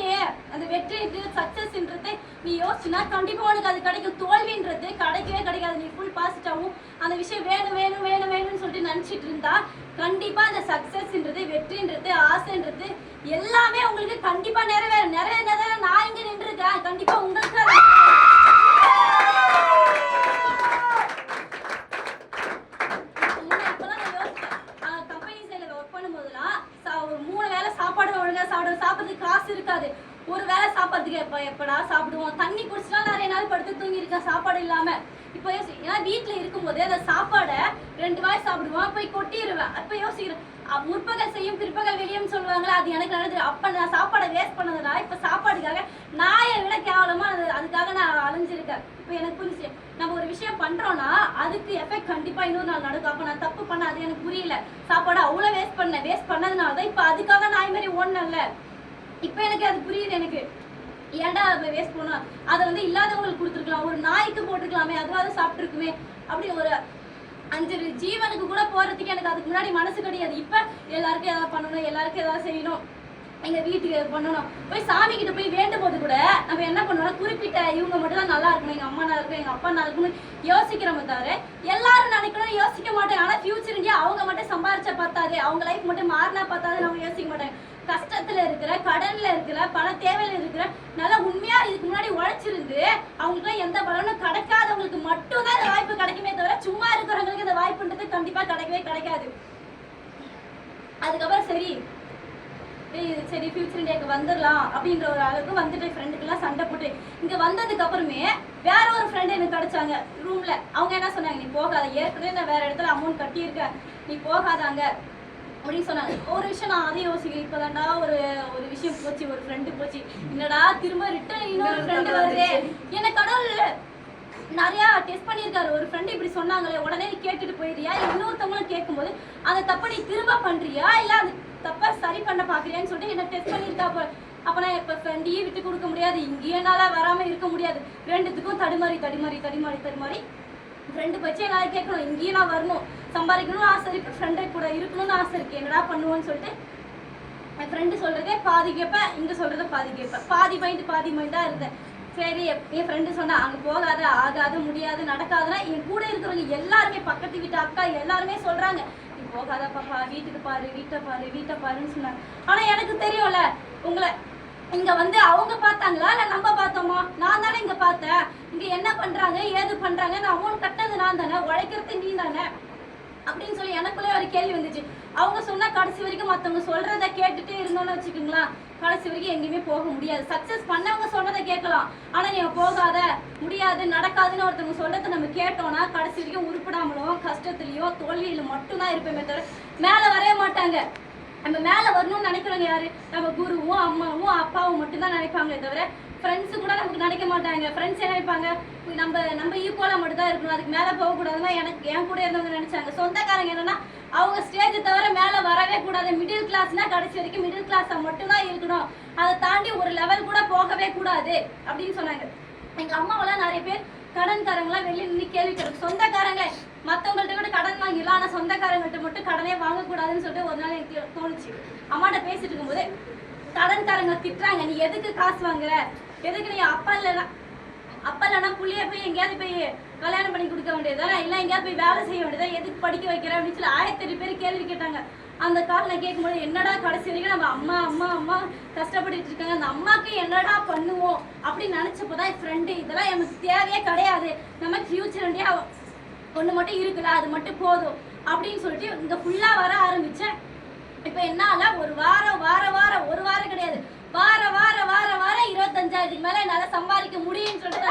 அந்த வெற்றி சக்சஸ்ன்றது நீ யோசிச்சுனா கண்டிப்பா உனக்கு அது கிடைக்கும். தோல்வின்றது கிடைக்கவே கிடைக்காது. நீ ஃபுல் பாசிட்டிவாகவும் அந்த விஷயம் வேணும்னு சொல்லிட்டு நினைச்சிட்டு இருந்தா கண்டிப்பா அந்த சக்சஸ்ன்றது வெற்றின்றது ஆசைன்றது எல்லாமே உங்களுக்கு கண்டிப்பா நிறைவேற நான் இங்க நின்று இருக்கேன். கண்டிப்பா உங்களுக்கு சாப்பிடுறதுக்கு காசு இருக்காது. ஒரு வேளை சாப்பிட்றதுக்கு எப்படா சாப்பிடுவோம். தண்ணி குடிச்சுனா நிறைய நாள் படுத்து தூங்கி இருக்கேன் சாப்பாடு இல்லாம. இப்போ ஏன்னா வீட்டுல இருக்கும்போது அந்த சாப்பாடை 2 வாய் சாப்பிடுவோம், போய் கொட்டிடுவேன். அப்ப யோசிக்கிறேன், முற்பகல் செய்யும் பிற்பகல் வெளியும் சொல்லுவாங்களே, அது எனக்கு நடந்துரு. அப்ப நான் சாப்பாடை வேஸ்ட் பண்ணதுனா இப்ப சாப்பாடுக்காக நாயை விட கேவலமா அதுக்காக நான் அலைஞ்சிருக்கேன். இப்ப எனக்கு புரிஞ்சு, நம்ம ஒரு விஷயம் பண்றோம்னா அதுக்கு எஃபெக்ட் கண்டிப்பா இன்னொரு நாள் நடக்கும். அப்ப நான் தப்பு பண்ண அது எனக்கு புரியல. சாப்பாடு அவ்வளவு வேஸ்ட் பண்ணதுனாலதான் இப்ப அதுக்காக நாய் மாதிரி ஓடணும்ல. இப்ப எனக்கு அது புரியுது. எனக்கு ஏன்டா அதை வேஸ்ட் பண்ணா, அதை வந்து இல்லாதவங்களுக்கு கொடுத்துருக்கலாம், ஒரு நாய்க்கு போட்டுருக்கலாமே, அதுவாது சாப்பிட்டு இருக்குமே. அப்படி ஒரு 5 ஜீவனுக்கு கூட போறதுக்கு எனக்கு அதுக்கு முன்னாடி மனசு கிடையாது. இப்ப எல்லாருக்கும் ஏதாவது பண்ணணும், எல்லாருக்கும் ஏதாவது செய்யணும், எங்க வீட்டுக்கு பண்ணணும். போய் சாமி கிட்ட போய் வேண்டும் போது கூட நம்ம என்ன பண்ணுவோம், குறிப்பிட்ட இவங்க மட்டும் தான் நல்லா இருக்கணும், எங்க அம்மா நல்லா இருக்கணும், எங்க அப்பா நல்லா இருக்கணும் யோசிக்கிறோமே தவிர எல்லாரும் நினைக்கணும் யோசிக்க மாட்டாங்க. ஆனா ஃபியூச்சர் இந்தியா அவங்க மட்டும் சம்பாரிச்சா பார்த்தாது, அவங்க லைஃப் மட்டும் மாறினா பார்த்தாது நம்ம யோசிக்க மாட்டாங்க. கஷ்டத்துல இருக்கிற, கடன்ல இருக்கிற, பண தேவையில இருக்கிற, நல்லா உண்மையா இதுக்கு முன்னாடி உழைச்சிருந்து அவங்களுக்கு எந்த பலனும் கிடைக்காதவங்களுக்கு மட்டும்தான் இந்த வாய்ப்பு கிடைக்குமே தவிர சும்மா இருக்கிறவங்களுக்கு இந்த வாய்ப்புன்றது கண்டிப்பா கிடைக்கவே கிடைக்காது. அதுக்கப்புறம் சரி ஃபியூச்சர் இந்தியாவுக்கு வந்துடலாம் அப்படின்ற ஒரு அளவுக்கு வந்துட்டு ஃப்ரெண்டுக்கெல்லாம் சண்டை போட்டு இங்க வந்ததுக்கு அப்புறமே வேற ஒரு ஃப்ரெண்ட் எனக்கு கிடைச்சாங்க ரூம்ல. அவங்க என்ன சொன்னாங்க, நீ போகாத, ஏற்கனவே நான் வேற இடத்துல அமௌண்ட் கட்டியிருக்க, நீ போகாதாங்க அப்படின்னு சொன்னாங்க. ஒரு விஷயம் நான் அதையும் யோசிக்கிறேன். இப்பதான்டா ஒரு விஷயம் போச்சு, ஒரு ஃப்ரெண்டு போச்சு, என்னடா திரும்ப ரிட்டர்ன் இன்னொரு ஃப்ரெண்டு வருது. என்ன கடவுள் நிறைய டெஸ்ட் பண்ணியிருக்காரு. ஒரு ஃப்ரெண்டு இப்படி சொன்னாங்களே உடனே நீ கேட்டுட்டு போயிடுறியா, இன்னொருத்தவங்களும் கேட்கும்போது அந்த தப்பை நீ திரும்ப பண்றியா, இல்ல அந்த தப்ப சரி பண்ண பாக்குறியான்னு சொல்லிட்டு என்ன டெஸ்ட் பண்ணியிருக்கா. அப்பனா இப்ப ஃப்ரெண்டையே விட்டு கொடுக்க முடியாது, இங்கேயும் என்னால வராம இருக்க முடியாது. ரெண்டுத்துக்கும் தடுமாறி தடுமாறி தடுமாறி தடுமாறி ஃப்ரெண்டு பற்றி என்னால கேட்கணும், இங்கேயும் நான் வரணும், சம்பாதிக்கணும்னு ஆசை இருக்கு, ஃப்ரெண்டை கூட இருக்கணும்னு ஆசை இருக்கு, என்னடா பண்ணுவோன்னு சொல்லிட்டு என் ஃப்ரெண்டு சொல்றதே பாதி கேட்பேன், இங்க சொல்றத பாதி கேட்பேன், பாதி மைண்டா இருந்தேன். சரி என் ஃப்ரெண்டு சொன்னா அங்கே போகாத, ஆகாது, முடியாது, நடக்காதுன்னா என் கூட இருக்கிறவங்க எல்லாருமே, பக்கத்து வீட்டு அக்கா எல்லாருமே சொல்றாங்க, நீ போகாத பாப்பா, வீட்டுக்கு பாரு, வீட்டை பாருன்னு சொன்னாங்க. ஆனா எனக்கு தெரியும்ல, உங்களை இங்க வந்து அவங்க பார்த்தாங்களா இல்ல நம்ம பார்த்தோமா? நான் தானே இங்க பார்த்தேன், இங்க என்ன பண்றாங்க ஏது பண்றாங்க, நான் அமௌண்ட் கட்டது நான் தானே, உழைக்கிறது நீ தானே அப்படின்னு சொல்லி எனக்குள்ளே ஒரு கேள்வி வந்துச்சு. அவங்க சொன்னா கடைசி வரைக்கும் மற்றவங்க சொல்றத கேட்டுட்டே இருந்தோம்னு வச்சுக்கோங்களா, கடைசி வரைக்கும் எங்கேயுமே போக முடியாது. சக்சஸ் பண்ணவங்க சொன்னதை கேட்கலாம், ஆனா நீங்க போகாத, முடியாது, நடக்காதுன்னு ஒருத்தவங்க சொல்றதை நம்ம கேட்டோம்னா கடைசி வரைக்கும் உருப்படாமலும் கஷ்டத்துலயோ தோல்வியில மட்டும்தான் இருப்போமே தவிர மேல வரவே மாட்டாங்க. நம்ம மேல வரணும்னு நினைக்கிறவங்க யாரு? நம்ம குருவும் அம்மாவும் அப்பாவும் மட்டும்தான் நினைப்பாங்களே தவிர ஃப்ரெண்ட்ஸு கூட நமக்கு நினைக்க மாட்டாங்க. ஃப்ரெண்ட்ஸ் என்ன நினைப்பாங்க, நம்ம ஈக்குவலாக மட்டும் தான் இருக்கணும், அதுக்கு மேலே போகக்கூடாதுன்னா எனக்கு என் கூட இருந்தவங்க நினைச்சாங்க. சொந்தக்காரங்க என்னன்னா அவங்க ஸ்டேஜை தவிர மேலே வரவே கூடாது, மிடில் கிளாஸ்னா கடைசி வரைக்கும் மிடில் கிளாஸாக மட்டும்தான் இருக்கணும், அதை தாண்டி ஒரு லெவல் கூட போகவே கூடாது அப்படின்னு சொன்னாங்க. எங்கள் அம்மாவெல்லாம் நிறைய பேர் கடன்காரங்களாம் வெளியே நின்று கேள்வி கேட்கும், சொந்தக்காரங்க மற்றவங்கள்ட்ட கூட கடன் வாங்கிடலாம், ஆனால் சொந்தக்காரங்கள்ட்ட மட்டும் கடனே வாங்கக்கூடாதுன்னு சொல்லிட்டு ஒரு நாள் எனக்கு தோணுச்சு. அம்மாட்ட பேசிட்டு இருக்கும்போது கடன்காரங்க திட்டுறாங்க, நீ எதுக்கு காசு வாங்குற, எதுக்கு நீ அப்பா இல்லைன்னா புள்ளைய போய் எங்கேயாவது போய் கல்யாணம் பண்ணி கொடுக்க வேண்டியதானே, இல்லை எங்கேயாவது போய் வேலை செய்ய வேண்டியதா, எதுக்கு படிக்க வைக்கிற அப்படின்னு சொல்லி 1008 பேர் கேள்வி கேட்டாங்க. அந்த காலில் கேட்கும்போது என்னடா கடைசி வரைக்கும் நம்ம அம்மா அம்மா அம்மா கஷ்டப்பட்டுட்டு இருக்காங்க, அந்த அம்மாவுக்கு என்னடா பண்ணுவோம் அப்படின்னு நினச்சப்போதான் என் ஃப்ரெண்டு இதெல்லாம் எனக்கு தேவையே கிடையாது, நமக்கு ஃபியூச்சர் இண்டியா ஒன்று மட்டும் இருக்குல்ல, அது மட்டும் போதும் அப்படின்னு சொல்லிட்டு இங்கே ஃபுல்லாக வர ஆரம்பித்தேன். இப்போ என்னால ஒரு வாரம் ஒரு வாரம் கிடையாது, வார 25,000 மேல என்னால சம்பாதிக்க முடியும்னு சொல்லிட்டு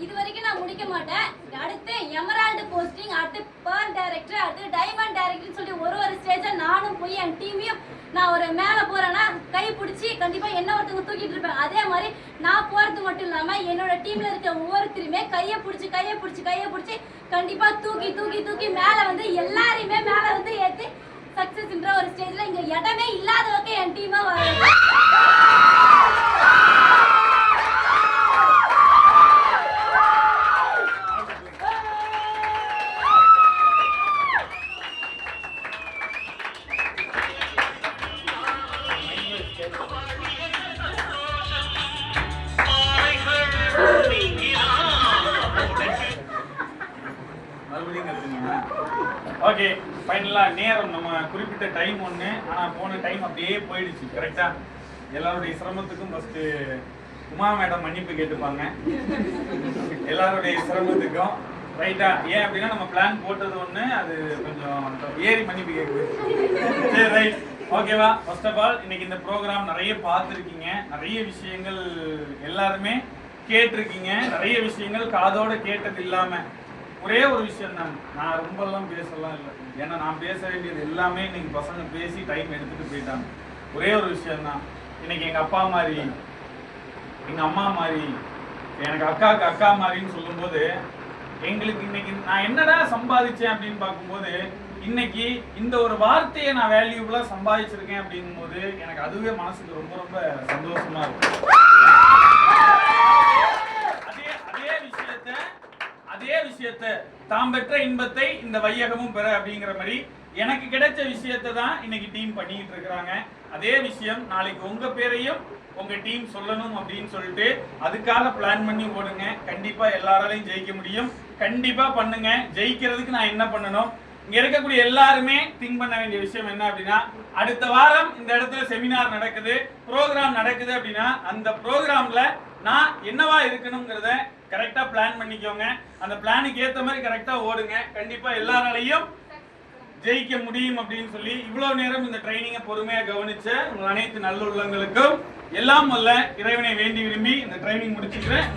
இது வரைக்கும் நான் முடிக்க மாட்டேன். அடுத்து எமரால்டு போஸ்டிங், அடுத்து பேர்ல் டைரக்டர், அடுத்து டைமண்ட் டைரக்டர்னு சொல்லி ஒரு ஸ்டேஜை நானும் போய் என் டீமையும் நான் ஒரு மேலே போறேன்னா கை பிடிச்சி கண்டிப்பா என்ன ஒருத்தவங்க தூக்கிட்டு இருப்பேன். அதே மாதிரி நான் போறது மட்டும் இல்லாம என்னோட டீம்ல இருக்க ஒவ்வொருத்தருமே கையை பிடிச்சி கண்டிப்பா தூக்கி மேல வந்து எல்லாரையுமே மேல வந்து ஏற்றி சக்சஸ்ன்ற ஒரு ஸ்டேஜ்ல இங்க இடமே இல்லாதவங்க என் டீமா வர. ஓகே, ஃபைனலா நேரம் நம்ம குறிப்பிட்ட டைம் ஒன்று, ஆனால் போன டைம் அப்படியே போயிடுச்சு. கரெக்டா எல்லாருடைய சிரமத்துக்கும் ஃபர்ஸ்ட் உமா மேடம் மன்னிப்பு கேட்டுப்பாங்க, எல்லாருடைய சிரமத்துக்கும். ரைட்டா? ஏன் அப்படின்னா நம்ம பிளான் போட்டது ஒன்று, அது கொஞ்சம் ஏறி மன்னிப்பு கேட்குது. சரி, ரைட், ஓகேவா? ஃபர்ஸ்ட் ஆஃப் ஆல் இன்னைக்கு இந்த ப்ரோக்ராம் நிறைய பார்த்துருக்கீங்க, நிறைய விஷயங்கள் எல்லாருமே கேட்டிருக்கீங்க, நிறைய விஷயங்கள் காதோட கேட்டது இல்லாமல் ஒரே ஒரு விஷயம் தான், நான் ரொம்பலாம் பேசலாம் இல்லை, ஏன்னா நான் பேச வேண்டியது எல்லாமே இன்னைக்கு பசங்க பேசி டைம் எடுத்துகிட்டு போயிட்டாங்க. ஒரே ஒரு விஷயம்தான், இன்னைக்கு எங்கள் அப்பா மாதிரி, எங்கள் அம்மா மாதிரி, எனக்கு அக்காவுக்கு அக்கா மாதிரின்னு சொல்லும்போது எங்களுக்கு இன்னைக்கு நான் என்னடா சம்பாதிச்சேன் அப்படின்னு பார்க்கும்போது, இன்னைக்கு இந்த ஒரு வார்த்தையை நான் வேல்யூபுளாக சம்பாதிச்சிருக்கேன் அப்படிங்கும்போது எனக்கு அதுவே மனசுக்கு ரொம்ப ரொம்ப சந்தோஷமா இருக்கும். அதே விஷயத்தை தாம் பெற்ற இன்பத்தை இந்த வையகமும் பெற அப்படிங்கிற மாதிரி எனக்கு கிடைச்ச விஷயத்தை தான் இன்னைக்கு டீம் பண்ணிட்டு இருக்கிறாங்க. அதே விஷயம் நாளைக்கு உங்க பேரையும் உங்க டீம் சொல்லணும் அப்படின்னு சொல்லிட்டு அதுக்காக பிளான் பண்ணி ஓடுங்க. கண்டிப்பா எல்லாராலையும் ஜெயிக்க முடியும். கண்டிப்பா பண்ணுங்க. ஜெயிக்கிறதுக்கு நான் என்ன பண்ணணும், இங்க இருக்கக்கூடிய எல்லாருமே திங்க் பண்ண வேண்டிய விஷயம் என்ன அப்படின்னா, அடுத்த வாரம் இந்த இடத்துல செமினார் நடக்குது, ப்ரோக்ராம் நடக்குது அப்படின்னா அந்த ப்ரோக்ராம்ல நான் என்னவா இருக்கணுங்கிறத கரெக்டா பிளான் பண்ணிக்கோங்க. அந்த பிளானுக்கு ஏத்த மாதிரி கரெக்டா ஓடுங்க. கண்டிப்பா எல்லாராலையும் ஜெயிக்க முடியும் அப்படின்னு சொல்லி இவ்வளவு நேரம் இந்த ட்ரைனிங்கை பொறுமையா கவனிச்ச உங்கள் அனைத்து நல்ல உள்ளங்களுக்கும் எல்லாம் வல்ல இறைவனை வேண்டி விரும்பி இந்த ட்ரைனிங் முடிச்சுக்கிறேன்.